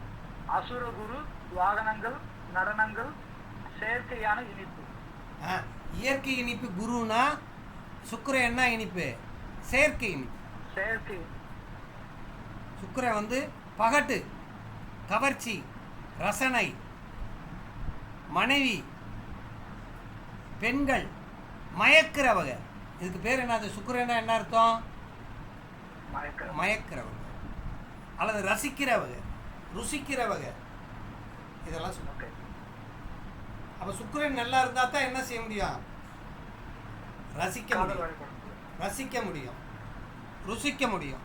அசுரகுரு, வாகனங்கள், நடனங்கள், செயற்கையான இனிப்பு. இயற்கை இனிப்பு குருனா, சுக்கிரன் என்ன இனிப்பு? செயற்கை இனிப்பு. செயற்கை. சுக்கிரன் வந்து பகட்டு, கவர்ச்சி, ரசனை, மனைவி, பெண்கள், மயக்கிற வகை. இதுக்கு பேர் என்னது? சுக்கிரனா என்ன அர்த்தம்? மயக்கிற வகை அல்லது ரசிக்கிற வகை, ருசிக்கிற வகை, இதெல்லாம் சொல்லுங்க. அப்ப சுக்கிரன் நல்லா இருந்தா தான் என்ன செய்ய முடியும்? ரசிக்க முடியும், ருசிக்க முடியும்.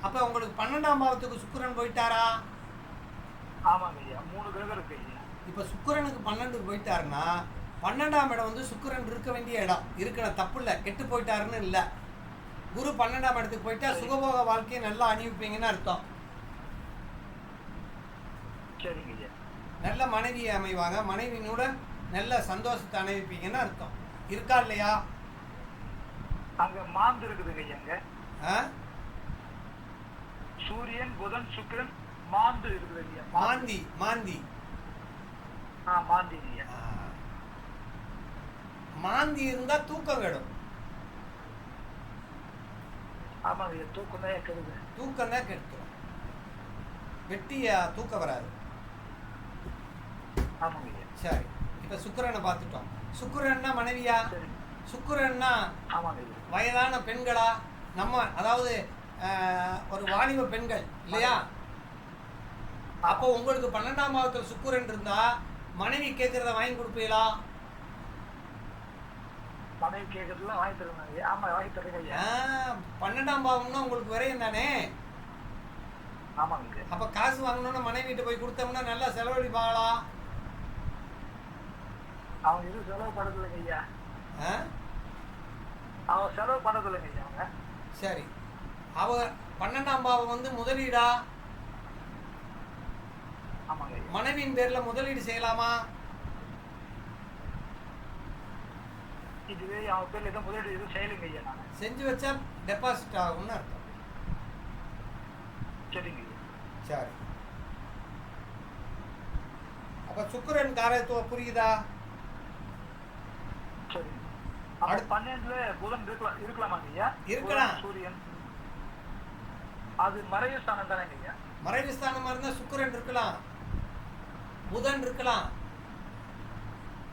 அப்ப உங்களுக்கு 12ஆம் பாவத்துக்கு சுக்கிரன் போயிட்டாரா? ஆமாங்க ஐயா. 3 கிரகம் இருக்கு ஐயா. இப்ப சுக்கிரனுக்கு 12க்கு போயிட்டாருன்னா 12ஆம் இடம் வந்து சுக்கிரன் இருக்க வேண்டிய இடம். இருக்கணும், தப்பு இல்லை, கெட்டு போயிட்டாருன்னு இல்லை. குரு 12ஆம் இடத்துக்கு போயிட்டா சுகபோக வாழ்க்கையை நல்லா அனுபவிப்பீங்கன்னு அர்த்தம். சரிங்க ஐயா. நல்ல மனைவியை அமைவாங்க, மனைவியோட நல்ல சந்தோஷத்தை அனுபவிப்பீங்கன்னு அர்த்தம். இருக்கா இல்லையா? அங்க மாந்து இருக்குதுங்க ஐயா. சூரியன் புதன் சுக்கிரன் மாந்து இருக்குது ஐயா. மாந்தி. மாந்தி ஐயா. மாந்தி இருந்தா தூக்கம் வேணும். ஆமாங்க ஐயா. தூக்கம் தான் கெடுது. தூக்கம் தான் கெடுத்துரும். வெட்டியா தூக்கம் வராது. ஆமாங்க ஐயா. சரி, இப்ப சுக்கிரனை பார்த்துட்டோம். சுக்கிரன்னா மனைவியா? சுக்கிரன்னா வயதான பெண்களா? நம்ம அதாவது ஒரு வாலிப பெண்கள் இல்லையா? அப்போ உங்களுக்கு 12ஆம் பாவத்தில் சுக்கிரன் இருந்தா மனைவி கேட்கறத வாங்கி கொடுப்பீங்களா? மனைவி கேட்கறதுலாம் வாங்கி தருவாங்க. ஆமா, வாங்கி தருங்க. 12ஆம் பாவம்னா உங்களுக்கு விரையும் தானே. ஆமாங்க. அப்ப காசு வாங்கணும்னா மனைவிட்டு போய் கொடுத்தோம்னா நல்லா செலவழிப்பாங்களா? அவங்க இது செலவு பண்ணதில்லைங்க ஐயா. அவங்க செலவு பண்ணதில்லைங்க ஐயா. அவங்க சரி, அவ 12ஆம் பாவம் வந்து முதலீடா? ஆமாங்க. மனைவியின் பேர்ல முதலீடு செய்யலாமா? இதுவே அவங்க பேர்ல எதுவும் முதலீடு எதுவும் செய்யலைங்க ஐயா. நான் செஞ்சு வச்சா டெபாசிட் ஆகும்னு அர்த்தம். சரிங்க. சரி, அப்ப சுக்கிரன் காரத்துவம் புரியுதா? சரி. அடுத்து 12ல புதன் இருக்கலாமாங்க ஐயா? இருக்கலாம். சூரியன் அது மறைவு ஸ்தானம் தானேங்க ஐயா? மறைவு ஸ்தானமாக இருந்தால் சுக்கிரன் இருக்கலாம், புதன் இருக்கலாம்.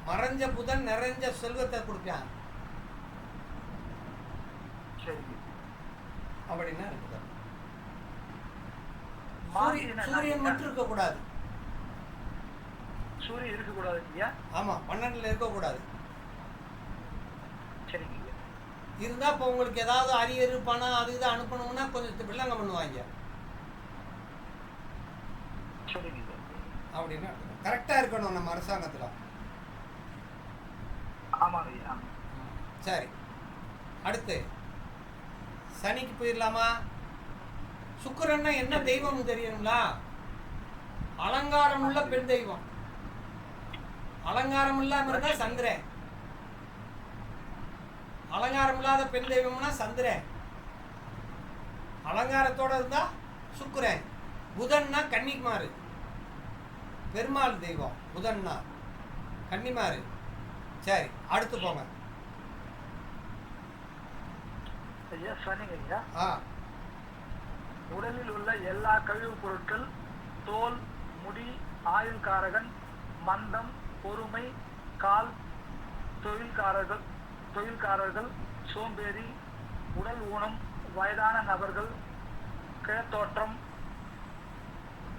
மறைஞ்ச புதன் நிறைஞ்ச செல்வத்தை கொடுப்பான். சரிங்க. அப்படின்னா இருக்குது. மாந்தினா சூரியன் மட்டும் இருக்கக்கூடாது. சூரியன் இருக்கக்கூடாது ஐயா? ஆமாம், 12ல் இருக்கக்கூடாது. சரிங்க ஐயா. இருந்தால் இப்போ உங்களுக்கு ஏதாவது அரியர் பணம் அது இது அனுப்பணும்னா கொஞ்சம் வில்லங்கம் பண்ணுவாங்க. சரிங்க ஐயா. அப்படின்னா கரெக்டாக இருக்கணும் நம்ம அரசாங்கத்தில். ஆமாங்க ஐயா. சரி, அடுத்து சனிக்கு போயிடலாமா? சுக்கிரன்னா என்ன தெய்வம் தெரியுங்களா? அலங்காரம் உள்ள பெண் தெய்வம். அலங்காரம் இல்லாமல் இருந்தா சந்திரன். அலங்காரம் இல்லாத பெண் தெய்வம்னா சந்திரன். அலங்காரத்தோட இருந்தா சுக்கிரன். புதன்னா கன்னிமாரு, பெருமாள் தெய்வம். புதன்னா கன்னிமாரு. சரி, அடுத்து போங்க ஐயா. சனிங்க ஐயா. உடலில் உள்ள எல்லா கழிவுப் பொருட்கள், தோல், முடி, ஆயுள்காரகன், மந்தம், பொறுமை, கால், தொழில்காரர்கள், சோம்பேறி, உடல் ஊனம், வயதான நபர்கள், கிழத்தோற்றம்,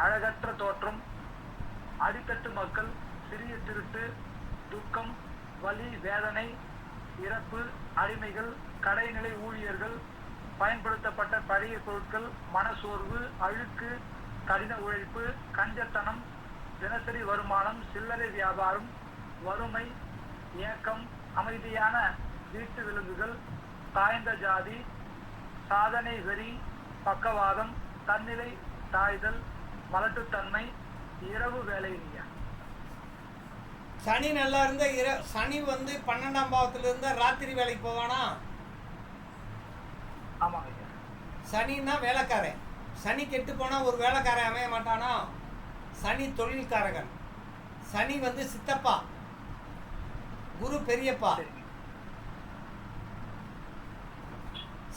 அழகற்ற தோற்றம், அடித்தட்டு மக்கள், சிறிய திருட்டு, துக்கம், வலி, வேதனை, இறப்பு, அடிமைகள், கடைநிலை ஊழியர்கள், பயன்படுத்தப்பட்ட பழைய பொருட்கள், மனசோர்வு, அழுக்கு, கடின உழைப்பு, கஞ்சத்தனம், தினசரி வருமானம், சில்லறை வியாபாரம், வறுமை, ஏக்கம், அமைதியான வீட்டு விலங்குகள், தாய்ந்த ஜாதி, சாதனை வெறி, பக்கவாதம், தன்னிலை தாய்தல், மலட்டுத்தன்மை, இரவு வேலையா. சனி நல்லா இருந்த சனி 12ஆம் பாவத்தில் இருந்தா ராத்திரி வேலைக்கு போவானா? ஆமாங்க ஐயா. சனின்னா வேலைக்காரன். சனி கெட்டு போனா ஒரு வேலைக்காரன் அமைய மாட்டானா? சனி தொழில்காரகன். சனி சித்தப்பா, குரு பெரியப்பா.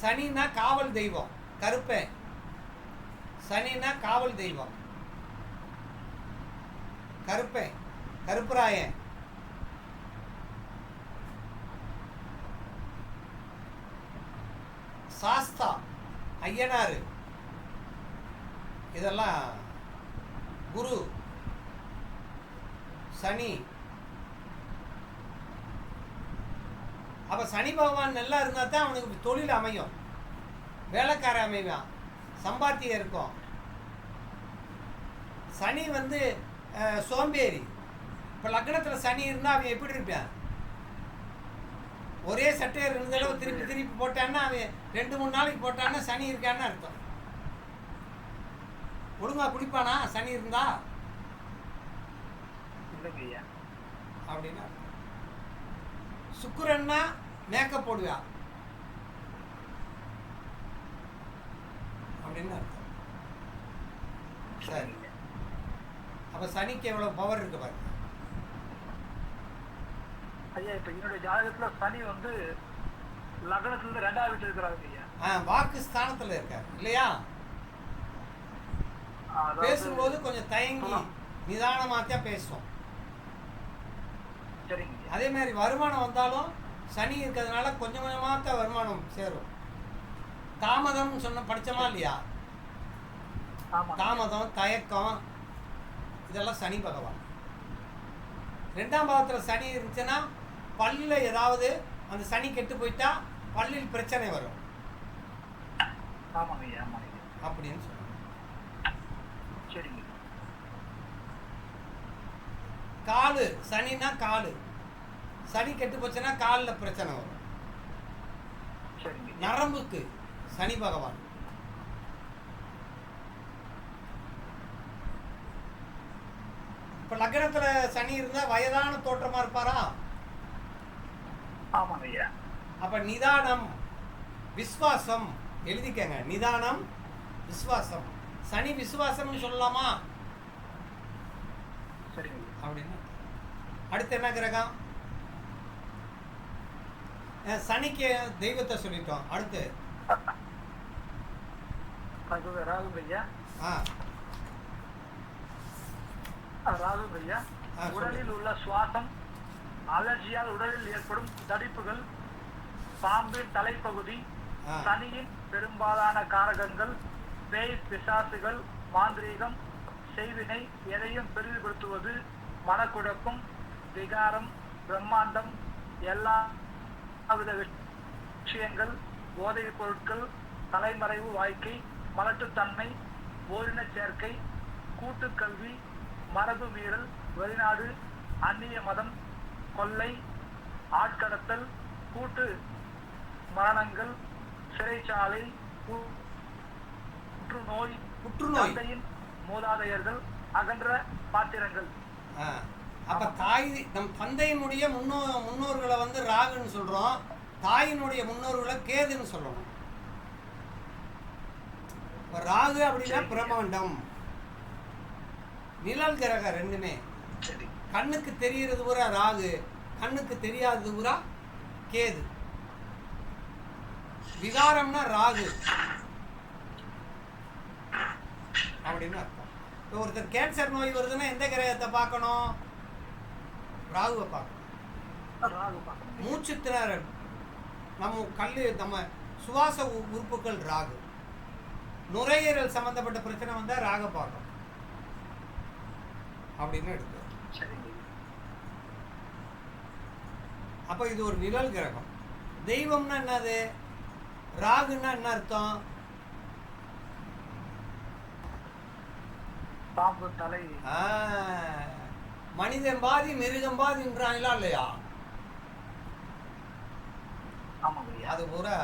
சனின்னா காவல் தெய்வம், கருப்பன். சனின்னா காவல் தெய்வம் கருப்பன், கருப்பராயன். சாஸ்தா, ஐயனாரு, இதெல்லாம் குரு. சனி. அப்ப சனி பகவான் நல்லா இருந்தா தான் அவனுக்கு தொழில் அமையும், வேலைக்கார அமைவான், சம்பாத்தியம் இருக்கும். சனி சோம்பேறி. இப்போ லக்னத்தில் சனி இருந்தால் அவன் எப்படி இருப்பான்? ஒரே சட்டையை 2 தடவை திருப்பி திருப்பி போட்டான்னா அவன் 2-3 நாளைக்கு போட்டான்னா சனி இருக்கான்னு அர்த்தம். ஒழுங்கா குடிப்பானா சனி இருந்தா? அப்படின்னா சுக்கிரன்னா மேக்கப் போடுவா அப்படின்னு அர்த்தம். சரி, அப்ப சனிக்கு எவ்வளவு பவர் இருக்கு பாருங்க ஐயா. இப்ப என்னுடைய ஜாதகத்துல சனி லக்னத்துல இருந்து 2ஆம் வீட்டுல இருக்கிறாங்க ஐயா. வாக்கு ஸ்தானத்துல இருக்காரு இல்லையா? பேசும்போது கொஞ்சம் தயங்கி நிதானமாத்தான் பேசுவோம். அதே மாதிரி வருமானம் வந்தாலும் சனி இருக்கிறதுனால கொஞ்சம் கொஞ்சமாத்தான் வருமானம் சேரும். தாமதம் சொன்ன படிச்சோமா இல்லையா? தாமதம், தயக்கம், இதெல்லாம் சனி பகவான். 2ஆம் பாவத்தில் சனி இருந்துச்சுன்னா பல்லில் ஏதாவது அந்த சனி கெட்டு போயிட்டா பல்லில் பிரச்சனை வரும் அப்படின்னு சொல்லுவாங்க. காலு, சனின்னா காலு. சனி கெட்டு போச்சுன்னா காலில் பிரச்சனை வரும். நரம்புக்கு சனி பகவான். இப்ப லக்னத்துல சனி இருந்தா வயதான தோற்றமா இருப்பாரா? அப்ப நிதானம், விஸ்வாசம் எழுதிக்கங்க. நிதானம், விஸ்வாசம். சனி விசுவாசம்னு சொல்லலாமா? அப்படின்னு. அடுத்து என்ன கிரகம்? சனிக்கு தெய்வத்தை சொல்லிட்டோம். அடுத்து ராகு ஐயா. ஆ ராகு ஐயா, உடலில் உள்ள சுவாசம், அலர்ஜியால் உடலில் ஏற்படும் தடிப்புகள், பாம்பின் தலைப்பகுதி, சனியின் பெரும்பாலான காரகங்கள், பேய் பிசாசுகள், மாந்திரீகம், செய்வினை, எதையும் பெரிதுபடுத்துவது, மனக்குழப்பம், விகாரம், பிரம்மாண்டம், எல்லா வித விஷயங்கள், போதைப் பொருட்கள், தலைமறைவு வாழ்க்கை, மலட்டுத்தன்மை, ஓரினச் சேர்க்கை, கூட்டுக்கல்வி, மரபு மீறல், வெளிநாடு, அந்நிய மதம், கொள்ளை, ஆட்கடத்தல், கூட்டு மரணங்கள், சிறைச்சாலை, புற்றுநோய், தந்தையின் மூதாதையர்கள், அகன்ற பாத்திரங்கள். அப்ப தாய் நம் தந்தையினுடைய முன்னோர்களை வந்து ராகுன்னு சொல்றோம், தாயினுடைய முன்னோர்களை கேதுன்னு சொல்லணும். ராகு அப்படின்னா பிரம்மாண்டம், நிழல் கிரகம் ரெண்டுமே. கண்ணுக்கு தெரிகிறது பூரா ராகு, கண்ணுக்கு தெரியாதது பூரா கேது. விகாரம்னா ராகு அப்படின்னு அர்த்தம். இப்போ ஒருத்தர் கேன்சர் நோய் வருதுன்னா எந்த கிரகத்தை பார்க்கணும்? ராகுவை பார்க்கணும். மூச்சு திணறல், நம்ம சுவாச உறுப்புகள் ராகு. நுரையீரல் சம்பந்தப்பட்ட பிரச்சனை வந்தா ராக பார்க்கணும் அப்படின்னு எடுத்து. அப்ப இது ஒரு நிழல் கிரகம். தெய்வம்னா என்னது? ராகுன்னா என்ன அர்த்தம்? பாம்பு தலை. மனிதன் பாதி மிருகம் பாதின்றாங்களா இல்லையா? அது பூரா.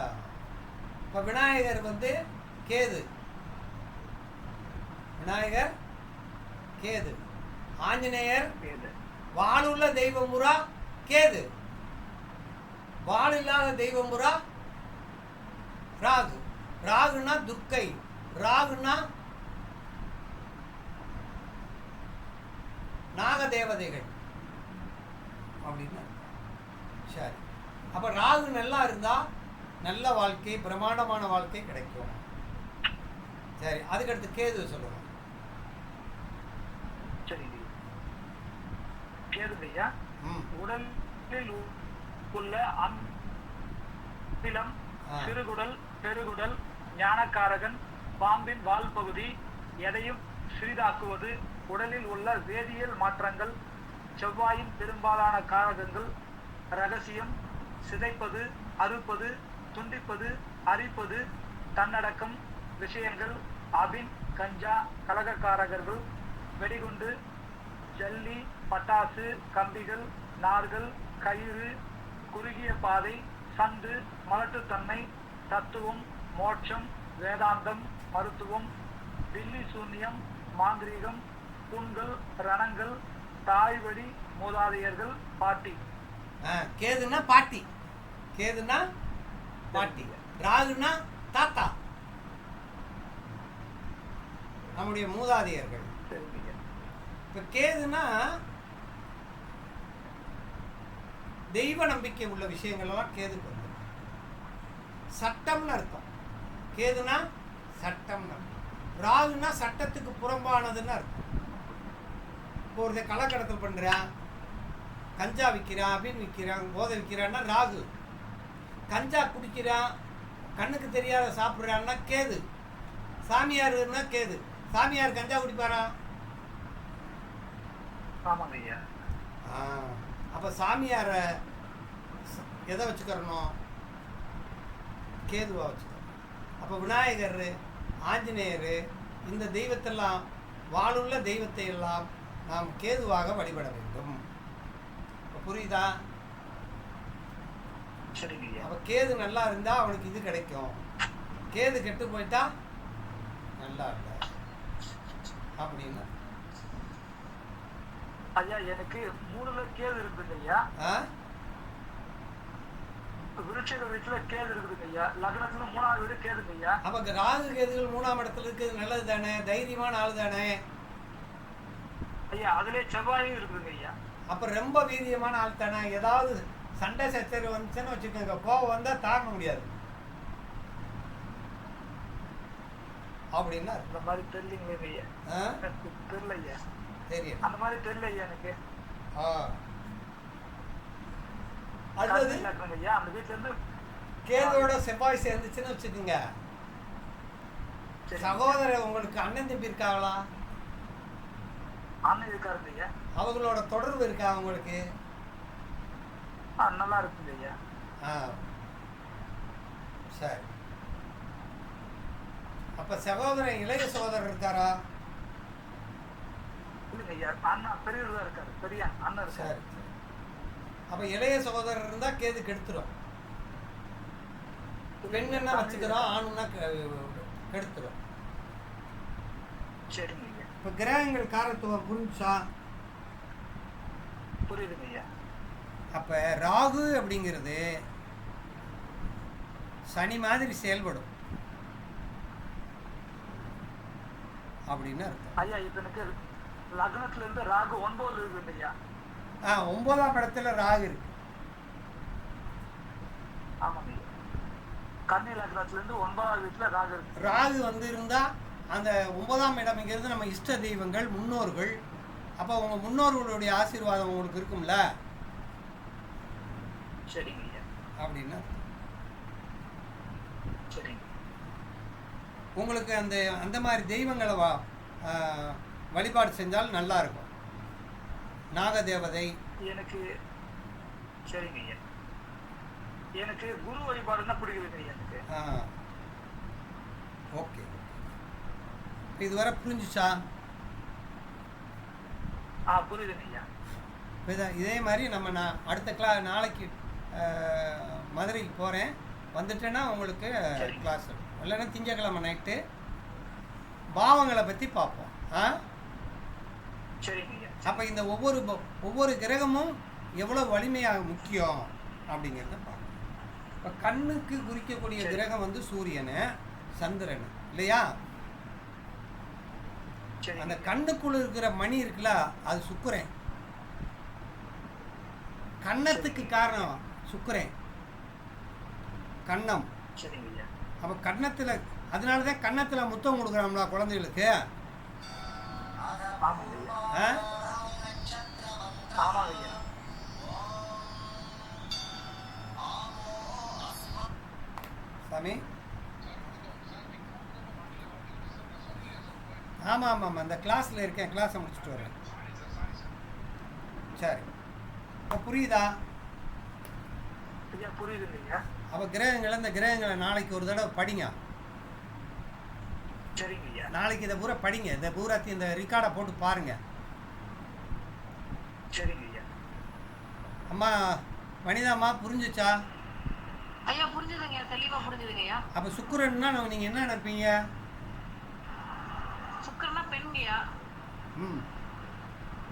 இப்ப விநாயகர் வந்து கேது, விநாயகர் கேது. ஆஞ்சநேயர் கேது. வாளுள்ள தெய்வம் பூரா கேது, வாள் இல்லாத தெய்வம் பூரா ராகு. ராகுனா துர்க்கை, ராகுனா நாகதேவதைகள் அப்படின்னு. சரி, அப்ப ராகு நல்லா இருந்தா நல்ல வாழ்க்கை, பிரமாண்டமான வாழ்க்கை கிடைக்கும். சரி, அதுக்கடுத்து கேது சொல்லுங்க. சரி, கேதுவையா உடலில் உள்ள அம்பிலம், சிறுகுடல், பெருகுடல், ஞானக்காரகன், பாம்பின் வால் பகுதி, எதையும் சிறிதாக்குவது, உடலில் உள்ள வேதியியல் மாற்றங்கள், செவ்வாயின் பெரும்பாலான காரகங்கள், ரகசியம், சிதைப்பது, அறுப்பது, துண்டிப்பது, அரிப்பது, தன்னடக்கம், விஷயங்கள், அபின், கஞ்சா, கலகக்காரகர்கள், வெடிகுண்டு, ஜல்லி, பட்டாசு, கம்பிகள், நார்கள், கயிறு, குறுகிய பாதை, சண்டு, மலட்டுத்தன்மை, தத்துவம், மோட்சம், வேதாந்தம், மருத்துவம், வில்லி சூன்யம், மாந்திரீகம், புண்கள், ரணங்கள், தாய்வழி மூதாதையர்கள், பாட்டி. கேதுன்னா பாட்டி, கேதுன்னா பாட்டி. ராகுன்னா தாத்தா, நம்முடைய மூதாதையர்கள். இப்ப கேதுன்னா தெய்வ நம்பிக்கை உள்ள விஷயங்கள் எல்லாம் கேதுக்கு வந்து சட்டம்னு அர்த்தம். கேதுனா சட்டம்னு அர்த்தம். ராகுனா சட்டத்துக்கு புறம்பானதுன்னு அர்த்தம். இப்போ ஒருத்தர் கள்ளக்கடத்தல் பண்றான், கஞ்சா விற்கிறான், அபின் விற்கிறான், போதை விற்கிறான்னா ராகு. கஞ்சா குடிக்கிறான், கண்ணுக்கு தெரியாத சாப்பிட்றான்னா கேது. சாமியார்னா கேது. சாமியார் கஞ்சா குடிப்பாரா? அப்ப சாமியார எதை வச்சுக்கிறணும்? கேதுவா வச்சுக்கணும். அப்ப விநாயகர், ஆஞ்சநேயர், இந்த தெய்வத்தெல்லாம், வாளுள்ள தெய்வத்தை எல்லாம் நாம் கேதுவாக வழிபட வேண்டும். புரியுதா? அப்ப கேது நல்லா இருந்தா அவனுக்கு இது கிடைக்கும். கேது கெட்டு போயிட்டா நல்லா இல்லை அப்படின்னா. ஐயா, எனக்கு 3ல கேது இருக்குது ஐயா. விருட்சக வீட்டுல கேது இருக்குது ஐயா. லக்னத்துல 3ஆவது வீடு கேதுங்க ஐயா. அப்ப ராகு கேதுகள் 3ஆம் இடத்துல இருக்குது, நல்லது தானே? தைரியமான ஆள் தானே ஐயா? அதுலயே செவ்வாயும் இருக்குதுங்க ஐயா. அப்ப ரொம்ப வீரியமான ஆள் தானே? ஏதாவது சண்டை சச்சரவு வந்துச்சுன்னு வச்சுக்கோங்க, கோவம் வந்தா தாங்க முடியாது. அப்படின்னா அந்த மாதிரி தெரியலீங்களே ஐயா. தெரியல ஐயா. தெரியும். அந்த மாதிரி தெரியல ஐயா எனக்கு. அல்லது ஐயா அந்த வீட்டுல இருந்து கேதோட செவ்வாய் சேர்ந்துச்சுன்னு வச்சுக்கோங்க. சகோதரர் உங்களுக்கு அண்ணன் தம்பி இருக்காங்களா? அண்ணன் இருக்காருங்க ஐயா. அவங்களோட தொடர்பு இருக்கா உங்களுக்கு? நல்லா இருக்குங்க ஐயா. சரி. அப்ப சகோதரன் இளைய சகோதரர் இருக்காரா? இல்லைங்க ஐயா, அண்ணா பெரியவர் தான் இருக்காரு. பெரிய அண்ணன் இருக்காரு. சரி. அப்ப இளைய சகோதரர் இருந்தா கேது கெடுத்துரும். பெண்ணுன்னா வச்சுக்கிறோம், ஆணுன்னா கெடுத்துரும். சரிங்க ஐயா. இப்ப கிரகங்கள் காரத்துவம் புரிஞ்சா? புரியுதுங்க ஐயா. அப்ப ராகு அப்படிங்கிறது சனி மாதிரி செயல்படும் அப்படின்னு அர்த்தம். ஐயா இப்ப எனக்கு லக்னத்துல இருந்து ராகு 9 இருக்குங்க ஐயா. 9ஆம் இடத்துல ராகு இருக்கு. ஆமாங்க ஐயா. கன்னி லக்னத்துல இருந்து 9வது வீட்டுல ராகு இருக்கு. ராகு வந்து இருந்தா அந்த 9ஆம் இடம்ங்கிறது நம்ம இஷ்ட தெய்வங்கள், முன்னோர்கள். அப்ப உங்க முன்னோர்களுடைய ஆசீர்வாதம் உங்களுக்கு இருக்கும்ல. சரிங்க ஐயா. அப்படின்னா சரிங்க. உங்களுக்கு அந்த மாதிரி தெய்வங்களை வழிபாடு செஞ்சால் நல்லா இருக்கும். நாகதேவதை எனக்கு சரிங்க ஐயா. எனக்கு குரு வழிபாடுன்னா பிடிக்குதுங்க ஐயா எனக்கு. ஓகே. இதுவரை புரிஞ்சுச்சா? புரியுதுங்க ஐயா. இதே மாதிரி நம்ம அடுத்த நாளைக்கு மதுரைக்கு போகிறேன். வந்துட்டேன்னா உங்களுக்கு கிளாஸ் இல்லைன்னா திங்கக்கிழமை நைட்டு பாவங்களை பற்றி பார்ப்போம். சரிங்க ஐயா. அப்போ இந்த ஒவ்வொரு கிரகமும் எவ்வளோ வலிமையாக முக்கியம் அப்படிங்கிறத பார்க்கணும். இப்போ கண்ணுக்கு குறிக்கக்கூடிய கிரகம் வந்து சூரியனு, சந்திரன் இல்லையா? அந்த கண்ணுக்குள்ள இருக்கிற மணி இருக்குல்ல, அது சுக்கிரன். கன்னத்துக்கு காரணம் சுக்கிரன், கன்னம். அப்ப கன்னத்துல, அதனாலதான் கன்னத்துல முத்தம் கொடுக்குறாங்களா குழந்தைகளுக்கு? சாமி ஆமாம் ஆமாம், அந்த கிளாஸில் இருக்கேன், கிளாஸை முடிச்சுட்டு வரேன். சரி, இப்போ புரியுதா? புரியுதுங்க. அப்போ இந்த கிரகங்களை நாளைக்கு ஒரு தடவை படிங்க. சரிங்க. நாளைக்கு இதை பூரா படிங்க, இந்த பூராத்தி இந்த ரெக்கார்டை போட்டு பாருங்க. சரிங்க. அம்மா வனிதாம்மா புரிஞ்சுச்சா? ஐயா புரிஞ்சுதுங்க, தெளிவா புரிஞ்சுதுங்க ஐயா. அப்போ சுக்கிரன்னா நீங்கள் என்ன நினைப்பீங்க? சுக்கிரனா பெண்ணியா?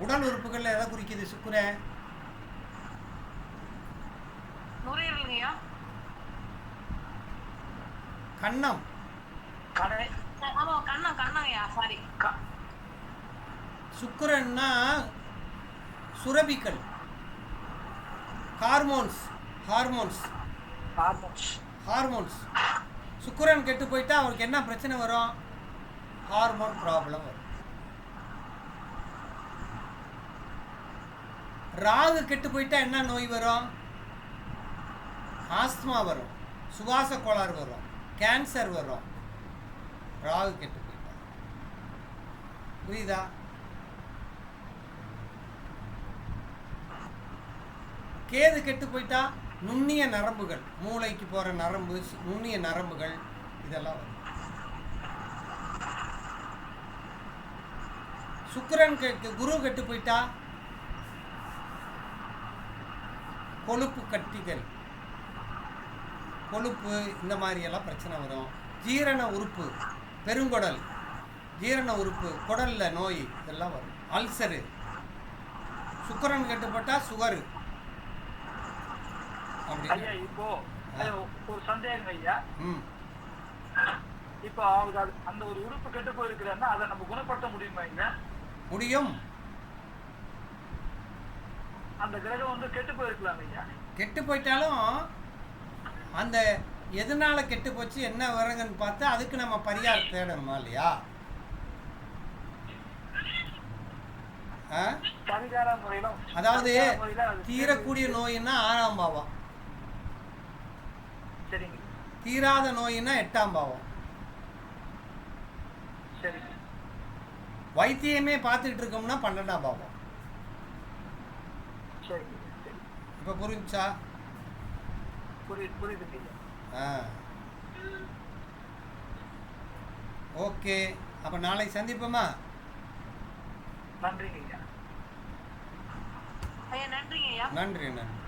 உடல் உறுப்புகள்ல எதை குறிக்குது சுக்கிரன்? நுரையீரலுங்கய்யா. கன்னம். கண்ணங்கய்யா, சாரி. சுக்கிரன்னா சுரபிகள், ஹார்மோன்ஸ். சுக்கிரன் கெட்டு போயிட்டா அவருக்கு என்ன பிரச்சனை வரும்? ஹார்மோன் ப்ராப்ளம் வரும். ராகு கெட்டு போயிட்டா என்ன நோய் வரும்? ஆஸ்துமா வரும், சுவாச கோளாறு வரும், கேன்சர் வரும். ராகு கெட்டு போயிட்டா. புரியுதா? கேது கெட்டு போயிட்டா நுண்ணிய நரம்புகள், மூளைக்கு போற நரம்பு, நுண்ணிய நரம்புகள் இதெல்லாம் வரும். சுக்கிரன் குரு கெட்டு போயிட்டா கொழுப்பு கட்டிகள், கொழுப்பு, இந்த மாதிரி எல்லாம் பிரச்சனை வரும். ஜீரண உறுப்பு, பெருங்குடல், ஜீரண உறுப்பு, குடல்ல நோய் இதெல்லாம் வரும். அல்சரு. சுக்கிரன் கெட்டுப்பட்டா சுகரு. ஐயா இப்போ ஒரு சந்தேகம் ஐயா. இப்போ அந்த ஒரு உறுப்பு கெட்டு போயிருக்கிறன்னா அதை நம்ம குணப்படுத்த முடியுமா ஐயா? முடியும். அந்த கிரகம் வந்து கெட்டு போயிருக்கலாம் ஐயா. கெட்டு போயிட்டாலும் அந்த எதனால கெட்டு போச்சு என்ன விவரங்கன்னு பார்த்து அதுக்கு நம்ம பரிகாரம் தேடணுமா இல்லையா? பரிகார முறையிலும் அதாவது பரிகார முறையில அது தீரக்கூடிய நோயின்னா 6ஆம் பாவம், சரிங்க தீராத நோயின்னா 8ஆம் பாவம். சரிங்க வைத்தியமே பார்த்துக்கிட்டு இருக்கோம்னா 12ஆம் பாவம். சரிங்க சரி இப்போ புரிஞ்சுச்சா? புரியுதுங்க ஐயா. ஓகே, அப்போ நாளைக்கு சந்திப்போமா? நன்றிங்க ஐயா. ஐயா நன்றிங்க ஐயா. நன்றி நன்றி.